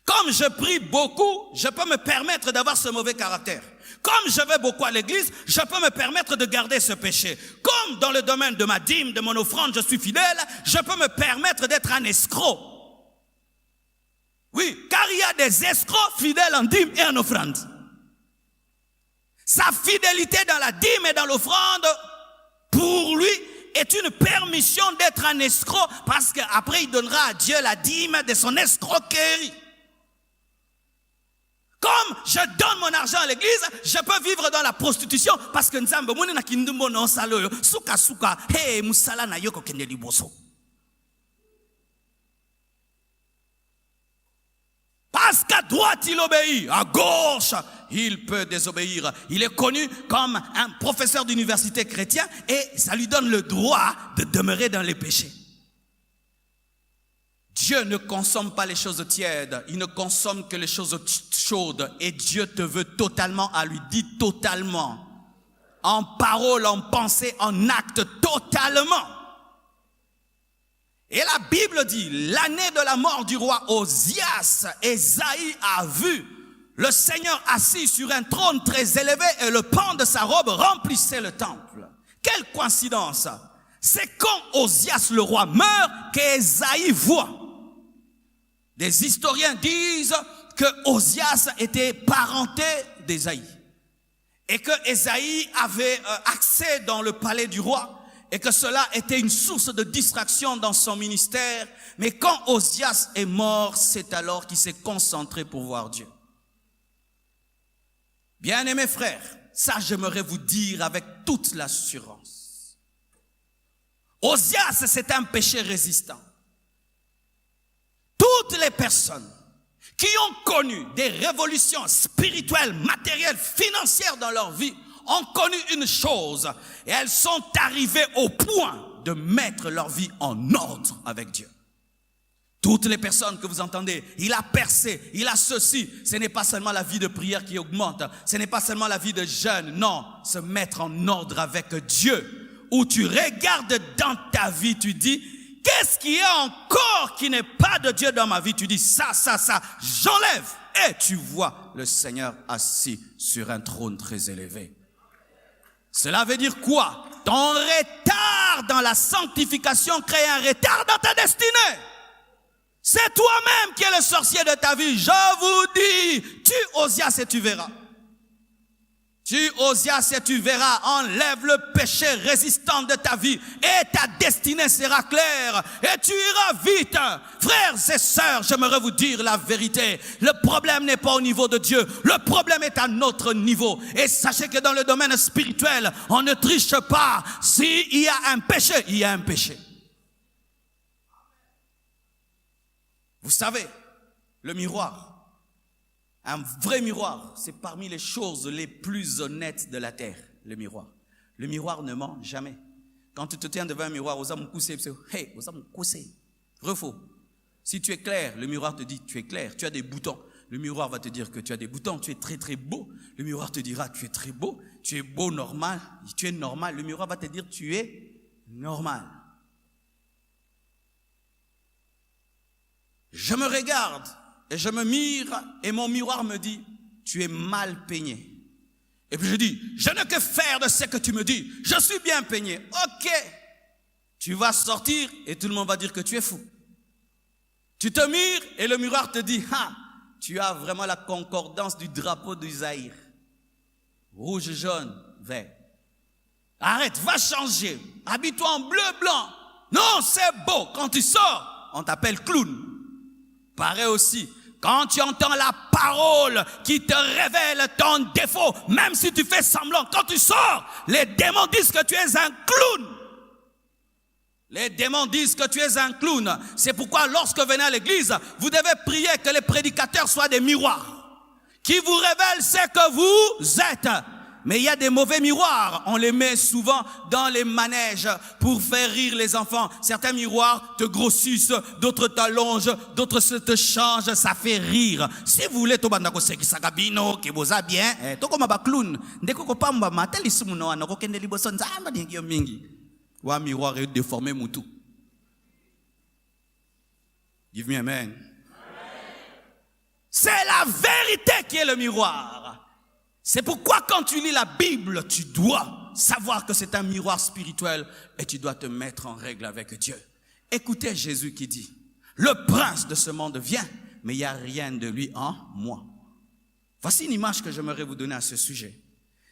Comme je prie beaucoup, je peux me permettre d'avoir ce mauvais caractère. Comme je vais beaucoup à l'église, je peux me permettre de garder ce péché. Comme dans le domaine de ma dîme, de mon offrande, je suis fidèle, je peux me permettre d'être un escroc. Oui, car il y a des escrocs fidèles en dîme et en offrande. Sa fidélité dans la dîme et dans l'offrande, pour lui, est une permission d'être un escroc, parce qu'après il donnera à Dieu la dîme de son escroquerie. Comme je donne mon argent à l'église, je peux vivre dans la prostitution, parce que Nzambe muni na kindumbo no saloyo, suka suka, hey musala na yoko kende liboso. Parce qu'à droite, il obéit. À gauche, il peut désobéir. Il est connu comme un professeur d'université chrétien et ça lui donne le droit de demeurer dans les péchés. Dieu ne consomme pas les choses tièdes. Il ne consomme que les choses chaudes. Et Dieu te veut totalement à lui. Dis totalement. En parole, en pensée, en acte, totalement. Et la Bible dit, l'année de la mort du roi Osias, Ésaïe a vu le Seigneur assis sur un trône très élevé et le pan de sa robe remplissait le temple. Quelle coïncidence! C'est quand Osias le roi meurt qu'Ésaïe voit. Des historiens disent que Osias était parenté d'Ésaïe et que Ésaïe avait accès dans le palais du roi et que cela était une source de distraction dans son ministère. Mais quand Osias est mort, c'est alors qu'il s'est concentré pour voir Dieu. Bien-aimés frères, ça j'aimerais vous dire avec toute l'assurance. Osias, c'est un péché résistant. Toutes les personnes qui ont connu des révolutions spirituelles, matérielles, financières dans leur vie ont connu une chose et elles sont arrivées au point de mettre leur vie en ordre avec Dieu. Toutes les personnes que vous entendez, il a percé, il a ceci, ce n'est pas seulement la vie de prière qui augmente, ce n'est pas seulement la vie de jeûne, non, se mettre en ordre avec Dieu, où tu regardes dans ta vie, tu dis, qu'est-ce qu'il y a encore qui n'est pas de Dieu dans ma vie? Tu dis ça, j'enlève. Et tu vois le Seigneur assis sur un trône très élevé. Cela veut dire quoi? Ton retard dans la sanctification crée un retard dans ta destinée. C'est toi-même qui es le sorcier de ta vie. Je vous dis, tue Osias et tu verras. Tue Osias et tu verras. Enlève le péché résistant de ta vie et ta destinée sera claire et tu iras vite. Frères et sœurs, j'aimerais vous dire la vérité. Le problème n'est pas au niveau de Dieu. Le problème est à notre niveau. Et sachez que dans le domaine spirituel, on ne triche pas. S'il y a un péché, il y a un péché. Vous savez, le miroir, un vrai miroir, c'est parmi les choses les plus honnêtes de la terre, le miroir. Le miroir ne ment jamais. Quand tu te tiens devant un miroir, refaux. Si tu es clair, le miroir te dit tu es clair, tu as des boutons. Le miroir va te dire que tu as des boutons, tu es très très beau. Le miroir te dira tu es très beau, tu es beau normal, tu es normal. Le miroir va te dire tu es normal. Je me regarde et je me mire et mon miroir me dit, tu es mal peigné. Et puis je dis, je n'ai que faire de ce que tu me dis. Je suis bien peigné. Ok. Tu vas sortir et tout le monde va dire que tu es fou. Tu te mires et le miroir te dit, tu as vraiment la concordance du drapeau d'Isaïe. Rouge, jaune, vert. Arrête, va changer. Habille-toi en bleu, blanc. Non, c'est beau. Quand tu sors, on t'appelle clown. Pareil aussi, quand tu entends la parole qui te révèle ton défaut, même si tu fais semblant, quand tu sors, les démons disent que tu es un clown. Les démons disent que tu es un clown. C'est pourquoi lorsque vous venez à l'église, vous devez prier que les prédicateurs soient des miroirs qui vous révèlent ce que vous êtes. Mais il y a des mauvais miroirs, on les met souvent dans les manèges pour faire rire les enfants. Certains miroirs te grossissent, d'autres t'allongent, d'autres se te changent, ça fait rire. Si vous voulez tobanda ko sekisa kabino ki boza bien, to koma ba clown, ndeko ko pamba mateli sumuno anoko kende liboso nzamba dingi mingi. Wa miroir est déformé mutu. Give me amen. C'est la vérité qui est le miroir. C'est pourquoi quand tu lis la Bible, tu dois savoir que c'est un miroir spirituel et tu dois te mettre en règle avec Dieu. Écoutez Jésus qui dit, le prince de ce monde vient, mais il n'y a rien de lui en moi. Voici une image que j'aimerais vous donner à ce sujet.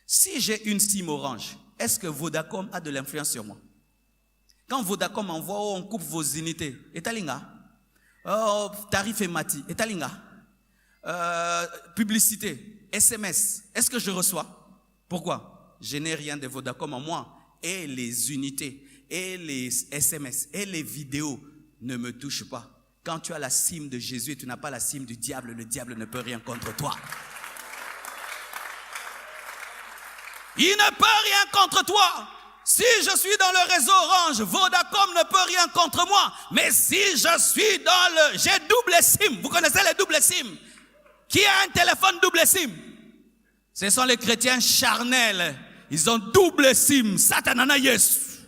Si j'ai une SIM orange, est-ce que Vodacom a de l'influence sur moi? Quand Vodacom envoie, on coupe vos unités. Etalinga. Tarif et mati. Etalinga. Publicité. SMS, est-ce que je reçois? Pourquoi? Je n'ai rien de Vodacom en moi. Et les unités, et les SMS, et les vidéos ne me touchent pas. Quand tu as la SIM de Jésus et tu n'as pas la SIM du diable, le diable ne peut rien contre toi. Il ne peut rien contre toi. Si je suis dans le réseau Orange, Vodacom ne peut rien contre moi. Mais si je suis dans le... J'ai double SIM. Vous connaissez les doubles SIM? Qui a un téléphone double SIM? Ce sont les chrétiens charnels. Ils ont double SIM. Satanana yes.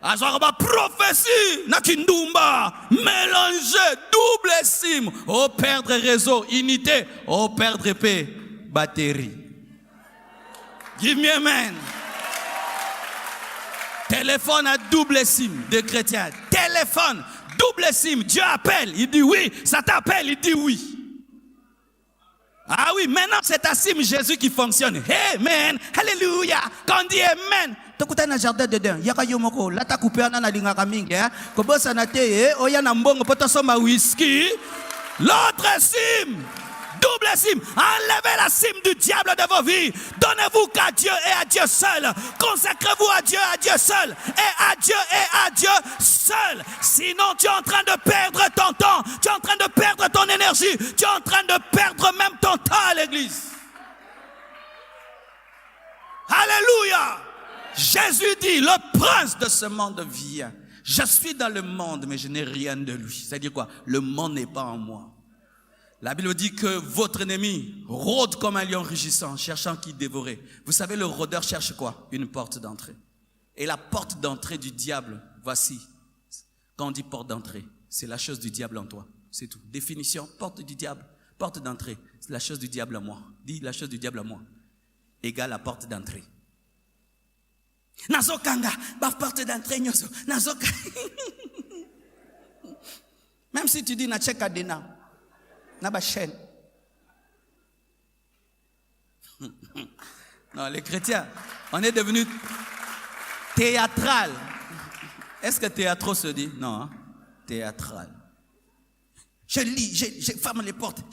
azwaka ba prophétie na kindumba, mélanger, double SIM, au perdre réseau, unité, au perdre paix, batterie. Give me amen. Téléphone à double SIM de chrétiens. Téléphone, double SIM. Dieu appelle, il dit oui. Ça t'appelle, il dit oui. Ah oui, maintenant c'est ta SIM Jésus qui fonctionne. Amen. Alléluia. Quand on dit Amen. Tokuta na jardin dedans. Yaka yomoko. La ta coupé na linga kamingi. Kobo sanate. Oya na mbongo poto soma whisky. L'autre SIM. Double SIM, enlevez la SIM du diable de vos vies. Donnez-vous qu'à Dieu et à Dieu seul. Consacrez-vous à Dieu seul. Et à Dieu seul. Sinon, tu es en train de perdre ton temps. Tu es en train de perdre ton énergie. Tu es en train de perdre même ton temps à l'église. Alléluia. Jésus dit, le prince de ce monde vient. Je suis dans le monde, mais je n'ai rien de lui. C'est-à-dire quoi? Le monde n'est pas en moi. La Bible dit que votre ennemi rôde comme un lion rugissant, cherchant qui dévorer. Vous savez, le rôdeur cherche quoi? Une porte d'entrée. Et la porte d'entrée du diable, voici. Quand on dit porte d'entrée, c'est la chose du diable en toi. C'est tout. Définition, porte du diable, porte d'entrée. C'est la chose du diable en moi. Dis la chose du diable en moi. Égale la porte d'entrée. Nazokanga, ba porte d'entrée nyoso. Nazokanga. Même si tu dis na cheka dena. Chaîne. Non, les chrétiens, on est devenus théâtral. Est-ce que théâtro se dit? Non, hein? Théâtral. Je lis, je ferme les portes,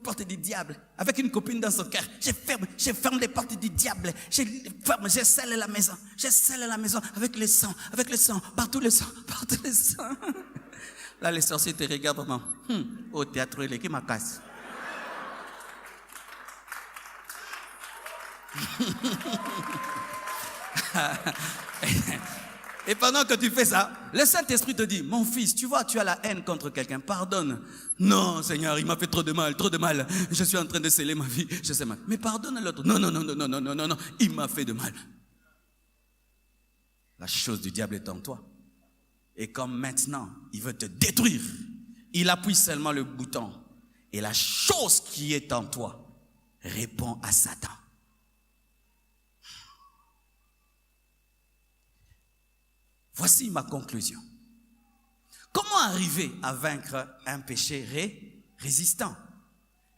portes du diable. Avec une copine dans son cœur, je ferme les portes du diable. Je scelle la maison avec le sang, partout le sang. Là, les sorciers te regardent vraiment. Au théâtre, il est qui m'a casse. Et pendant que tu fais ça, le Saint-Esprit te dit, mon fils, tu vois, tu as la haine contre quelqu'un, pardonne. Non, Seigneur, il m'a fait trop de mal. Je suis en train de sceller ma vie, je sais mal. Mais pardonne l'autre. Non, il m'a fait de mal. La chose du diable est en toi. Et comme maintenant, il veut te détruire, il appuie seulement le bouton. Et la chose qui est en toi répond à Satan. Voici ma conclusion. Comment arriver à vaincre un péché résistant?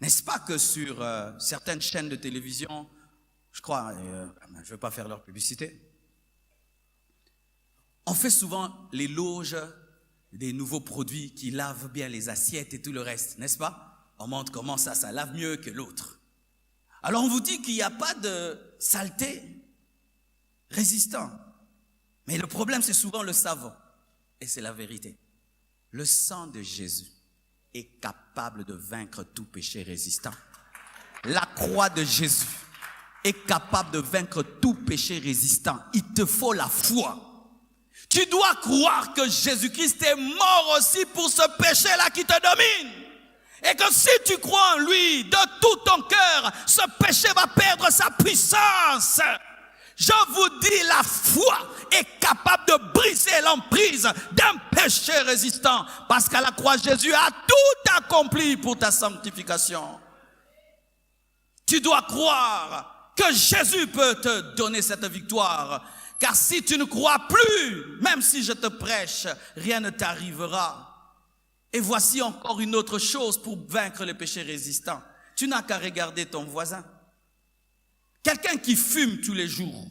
N'est-ce pas que sur certaines chaînes de télévision, je crois, je ne veux pas faire leur publicité, on fait souvent l'éloge des nouveaux produits qui lavent bien les assiettes et tout le reste, n'est-ce pas? On montre comment ça lave mieux que l'autre. Alors on vous dit qu'il n'y a pas de saleté résistant. Mais le problème, c'est souvent le savon. Et c'est la vérité. Le sang de Jésus est capable de vaincre tout péché résistant. La croix de Jésus est capable de vaincre tout péché résistant. Il te faut la foi. Tu dois croire que Jésus-Christ est mort aussi pour ce péché-là qui te domine. Et que si tu crois en lui de tout ton cœur, ce péché va perdre sa puissance. Je vous dis, la foi est capable de briser l'emprise d'un péché résistant. Parce qu'à la croix, Jésus a tout accompli pour ta sanctification. Tu dois croire que Jésus peut te donner cette victoire. Car si tu ne crois plus, même si je te prêche, rien ne t'arrivera. Et voici encore une autre chose pour vaincre les péchés résistants. Tu n'as qu'à regarder ton voisin. Quelqu'un qui fume tous les jours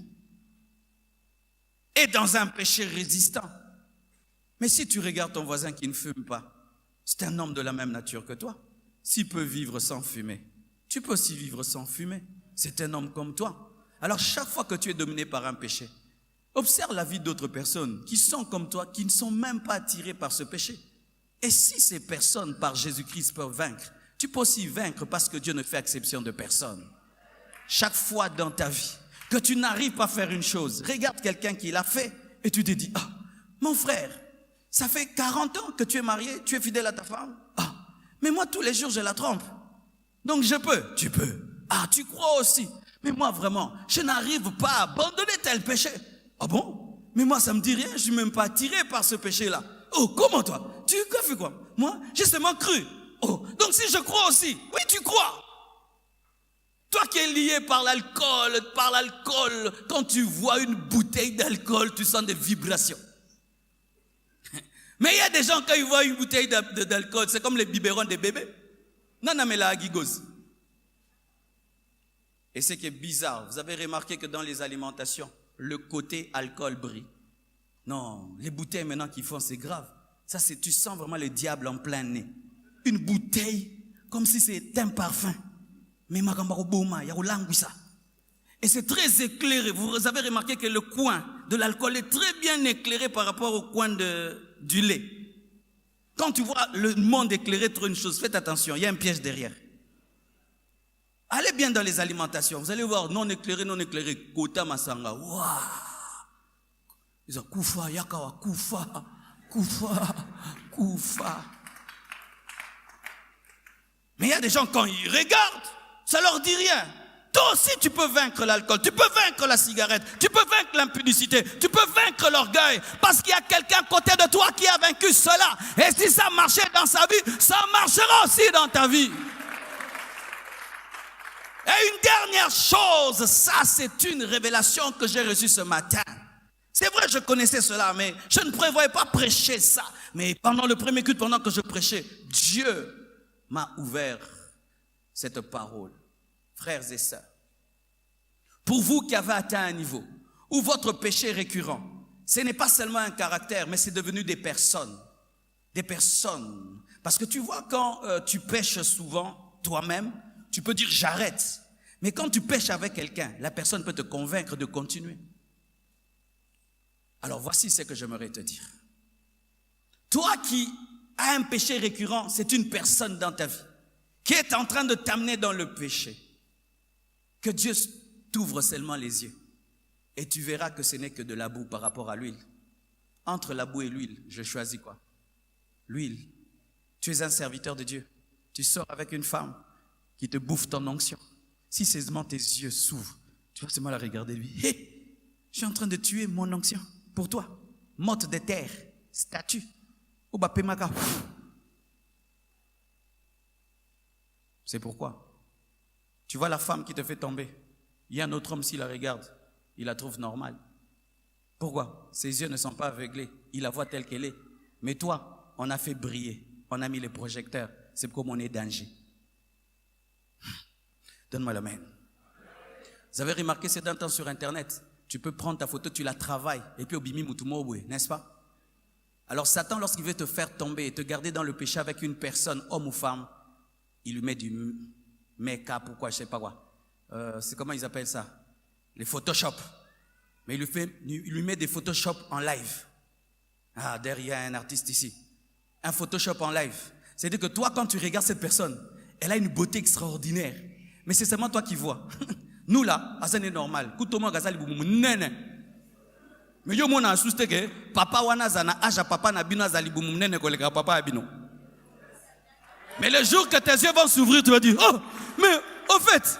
est dans un péché résistant. Mais si tu regardes ton voisin qui ne fume pas, c'est un homme de la même nature que toi. S'il peut vivre sans fumer, tu peux aussi vivre sans fumer. C'est un homme comme toi. Alors chaque fois que tu es dominé par un péché, observe la vie d'autres personnes qui sont comme toi, qui ne sont même pas attirées par ce péché. Et si ces personnes, par Jésus-Christ, peuvent vaincre, tu peux aussi vaincre parce que Dieu ne fait exception de personne. Chaque fois dans ta vie que tu n'arrives pas à faire une chose, regarde quelqu'un qui l'a fait et tu te dis, ah, mon frère, ça fait 40 ans que tu es marié, tu es fidèle à ta femme. Ah, mais moi tous les jours je la trompe. Donc je peux. Tu peux. Ah, tu crois aussi. Mais moi vraiment, je n'arrive pas à abandonner tel péché. Ah bon? Mais moi, ça me dit rien, je ne suis même pas attiré par ce péché-là. Oh, comment toi? Tu as fait quoi? Moi, j'ai seulement cru. Oh, donc si je crois aussi, oui, tu crois. Toi qui es lié par l'alcool, quand tu vois une bouteille d'alcool, tu sens des vibrations. Mais il y a des gens, quand ils voient une bouteille d'alcool, c'est comme les biberons des bébés. Non, mais la agigose. Et ce qui est bizarre, vous avez remarqué que dans les alimentations, le côté alcool brille. Non, les bouteilles maintenant qu'ils font, c'est grave. Ça, tu sens vraiment le diable en plein nez. Une bouteille, comme si c'était un parfum. Mais et c'est très éclairé. Vous avez remarqué que le coin de l'alcool est très bien éclairé par rapport au coin du lait. Quand tu vois le monde éclairé, trop une chose, faites attention, il y a un piège derrière. Allez bien dans les alimentations, vous allez voir non éclairé, Kota Masanga. Waouh! Ils disent Koufa, Yakawa, Koufa. Mais il y a des gens, quand ils regardent, ça leur dit rien. Toi aussi, tu peux vaincre l'alcool, tu peux vaincre la cigarette, tu peux vaincre l'impudicité, tu peux vaincre l'orgueil, parce qu'il y a quelqu'un à côté de toi qui a vaincu cela. Et si ça marchait dans sa vie, ça marchera aussi dans ta vie. Et une dernière chose, ça c'est une révélation que j'ai reçue ce matin. C'est vrai, je connaissais cela, mais je ne prévoyais pas prêcher ça. Mais pendant le premier culte, pendant que je prêchais, Dieu m'a ouvert cette parole. Frères et sœurs, pour vous qui avez atteint un niveau où votre péché est récurrent, ce n'est pas seulement un caractère, mais c'est devenu des personnes. Des personnes. Parce que tu vois, quand tu pêches souvent, toi-même, tu peux dire j'arrête. Mais quand tu pêches avec quelqu'un, la personne peut te convaincre de continuer. Alors voici ce que j'aimerais te dire. Toi qui as un péché récurrent, c'est une personne dans ta vie qui est en train de t'amener dans le péché. Que Dieu t'ouvre seulement les yeux et tu verras que ce n'est que de la boue par rapport à l'huile. Entre la boue et l'huile, je choisis quoi? L'huile. Tu es un serviteur de Dieu. Tu sors avec une femme qui te bouffe ton onction. Si seulement tes yeux s'ouvrent, tu vas seulement la regarder lui. Hé, je suis en train de tuer mon onction pour toi. Motte de terre, statue. Obapemaka. C'est pourquoi. Tu vois la femme qui te fait tomber. Il y a un autre homme, s'il la regarde, il la trouve normale. Pourquoi? Ses yeux ne sont pas aveuglés. Il la voit telle qu'elle est. Mais toi, on a fait briller. On a mis les projecteurs. C'est comme on est danger. Donne-moi la main. Vous avez remarqué ces derniers temps sur Internet. Tu peux prendre ta photo, tu la travailles. Et puis au bimi mutumobwe, n'est-ce pas? Alors Satan, lorsqu'il veut te faire tomber et te garder dans le péché avec une personne, homme ou femme, il lui met du make-up ou quoi, je ne sais pas quoi. C'est comment ils appellent ça? Les Photoshop. Mais il lui met des Photoshop en live. Ah, derrière un artiste ici. Un Photoshop en live. C'est-à-dire que toi, quand tu regardes cette personne, elle a une beauté extraordinaire. Mais c'est seulement toi qui vois. Nous là, ça n'est normal. Mais yo mona asuste que papa wana zana aja papa na bino azali bumumnene koleka papa abino. Mais le jour que tes yeux vont s'ouvrir, tu vas dire, oh, mais au fait,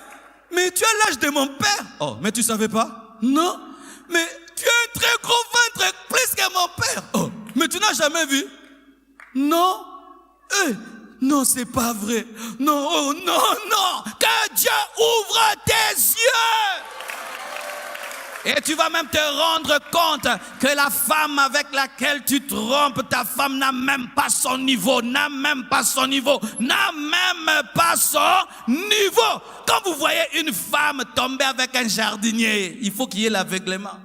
mais tu as l'âge de mon père. Oh, mais tu savais pas? Non, mais tu as un très gros ventre, plus que mon père. Oh, mais tu n'as jamais vu? Non. Non, c'est pas vrai. Non, oh, non. Que Dieu ouvre tes yeux. Et tu vas même te rendre compte que la femme avec laquelle tu trompes, ta femme n'a même pas son niveau, n'a même pas son niveau. Quand vous voyez une femme tomber avec un jardinier, il faut qu'il y ait l'aveuglement.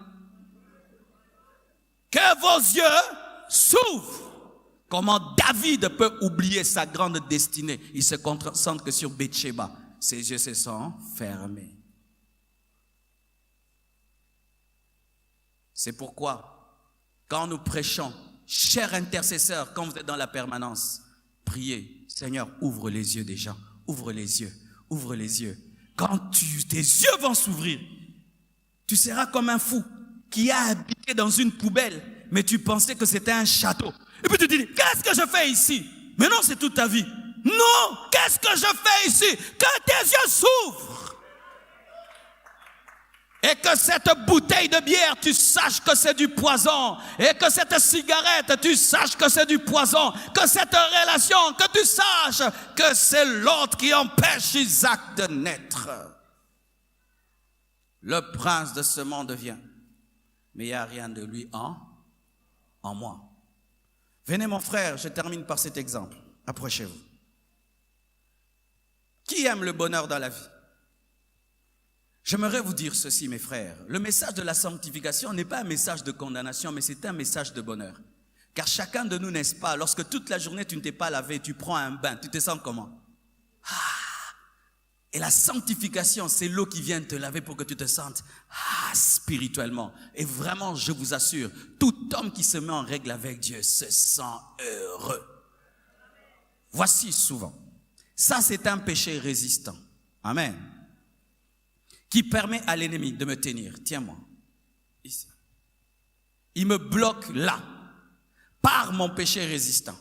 Que vos yeux s'ouvrent. Comment David peut oublier sa grande destinée? Il se concentre que sur Bathsheba. Ses yeux se sont fermés. C'est pourquoi, quand nous prêchons, chers intercesseurs, quand vous êtes dans la permanence, priez, Seigneur, ouvre les yeux des gens, ouvre les yeux, ouvre les yeux. Quand tes yeux vont s'ouvrir, tu seras comme un fou qui a habité dans une poubelle, mais tu pensais que c'était un château. Et puis tu te dis, qu'est-ce que je fais ici? Mais non, c'est toute ta vie. Non, qu'est-ce que je fais ici? Que tes yeux s'ouvrent. Et que cette bouteille de bière, tu saches que c'est du poison. Et que cette cigarette, tu saches que c'est du poison. Que cette relation, que tu saches que c'est l'autre qui empêche Isaac de naître. Le prince de ce monde vient. Mais il n'y a rien de lui en moi. Venez mon frère, je termine par cet exemple. Approchez-vous. Qui aime le bonheur dans la vie? J'aimerais vous dire ceci, mes frères. Le message de la sanctification n'est pas un message de condamnation, mais c'est un message de bonheur. Car chacun de nous, n'est-ce pas, lorsque toute la journée tu ne t'es pas lavé, tu prends un bain, tu te sens comment? Et la sanctification, c'est l'eau qui vient te laver pour que tu te sentes spirituellement. Et vraiment, je vous assure, tout homme qui se met en règle avec Dieu se sent heureux. Voici souvent. Ça, c'est un péché résistant. Amen. Qui permet à l'ennemi de me tenir. Tiens-moi. Ici. Il me bloque là. Par mon péché résistant.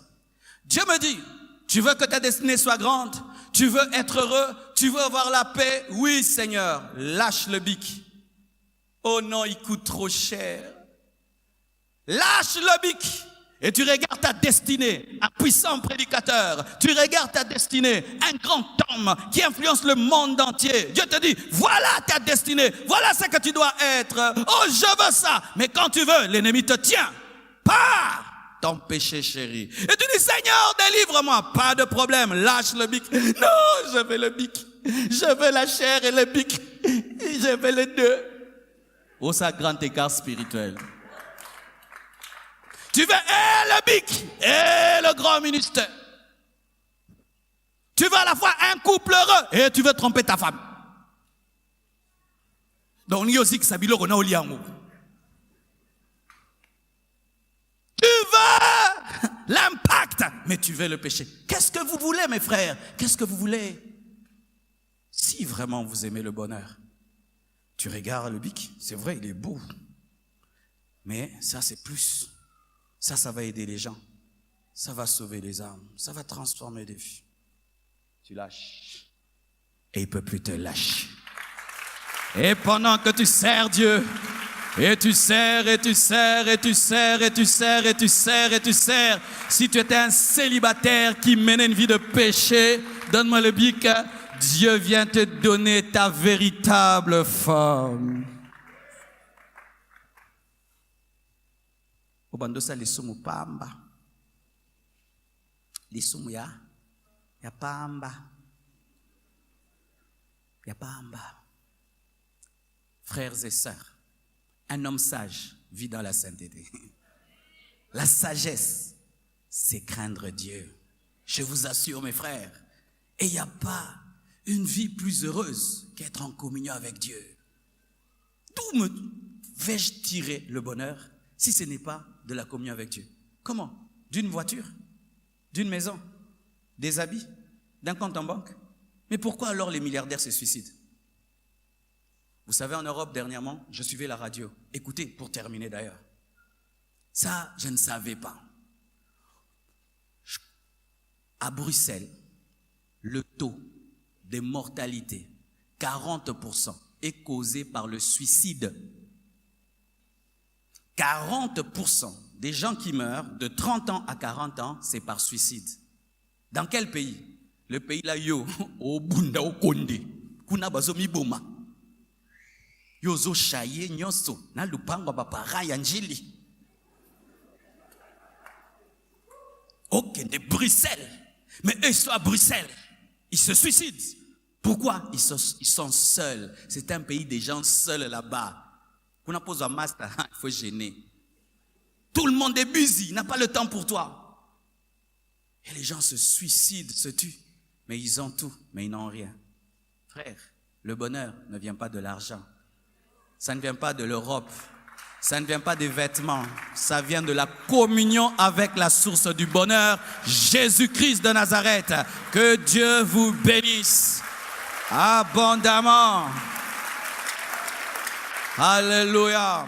Dieu me dit, tu veux que ta destinée soit grande? Tu veux être heureux? Tu veux avoir la paix? Oui, Seigneur. Lâche le bic. Oh non, il coûte trop cher. Lâche le bic. Et tu regardes ta destinée, un puissant prédicateur. Tu regardes ta destinée, un grand homme qui influence le monde entier. Dieu te dit, voilà ta destinée, voilà ce que tu dois être. Oh, je veux ça. Mais quand tu veux, l'ennemi te tient par ton péché chéri. Et tu dis, Seigneur, délivre-moi. Pas de problème, lâche le bic. Non, je veux le bic. Je veux la chair et le bic. Je veux les deux. Oh, ça grand écart spirituel. Tu veux le bic et le grand ministère. Tu veux à la fois un couple heureux et tu veux tromper ta femme. Donc, tu veux l'impact, mais tu veux le péché. Qu'est-ce que vous voulez, mes frères? Qu'est-ce que vous voulez? Si vraiment vous aimez le bonheur, tu regardes le bic, c'est vrai, il est beau. Mais ça, c'est plus. Ça va aider les gens. Ça va sauver les âmes. Ça va transformer des vies. Tu lâches. Et il ne peut plus te lâcher. Et pendant que tu sers Dieu, et tu sers, et tu sers, et tu sers, et tu sers, et tu sers, et tu sers. Si tu étais un célibataire qui menait une vie de péché, donne-moi le bic. Dieu vient te donner ta véritable femme. Obandosa lisumu pamba. Lisumu ya pamba. Ya pamba. Frères et sœurs, un homme sage vit dans la sainteté. La sagesse, c'est craindre Dieu. Je vous assure, mes frères, et il n'y a pas une vie plus heureuse qu'être en communion avec Dieu. D'où me vais-je tirer le bonheur si ce n'est pas de la communion avec Dieu? Comment? D'une voiture? D'une maison? Des habits? D'un compte en banque? Mais pourquoi alors les milliardaires se suicident? Vous savez, en Europe, dernièrement, je suivais la radio. Écoutez, pour terminer d'ailleurs. Ça, je ne savais pas. À Bruxelles, le taux de mortalité, 40%, est causé par le suicide. 40% des gens qui meurent de 30 ans à 40 ans, c'est par suicide. Dans quel pays? Le pays là, yo, au Bunda, au Konde, kuna bazomi boma. Yozo shaye nyoso, na lupango bapara yanjili. Ok, de Bruxelles. Mais eux, ils sont à Bruxelles. Ils se suicident. Pourquoi? Ils sont seuls. C'est un pays des gens seuls là-bas. Qu'on a posé un master, il faut gêner. Tout le monde est busy, il n'a pas le temps pour toi. Et les gens se suicident, se tuent. Mais ils ont tout, mais ils n'ont rien. Frère, le bonheur ne vient pas de l'argent. Ça ne vient pas de l'Europe. Ça ne vient pas des vêtements. Ça vient de la communion avec la source du bonheur, Jésus-Christ de Nazareth. Que Dieu vous bénisse abondamment. Alléluia.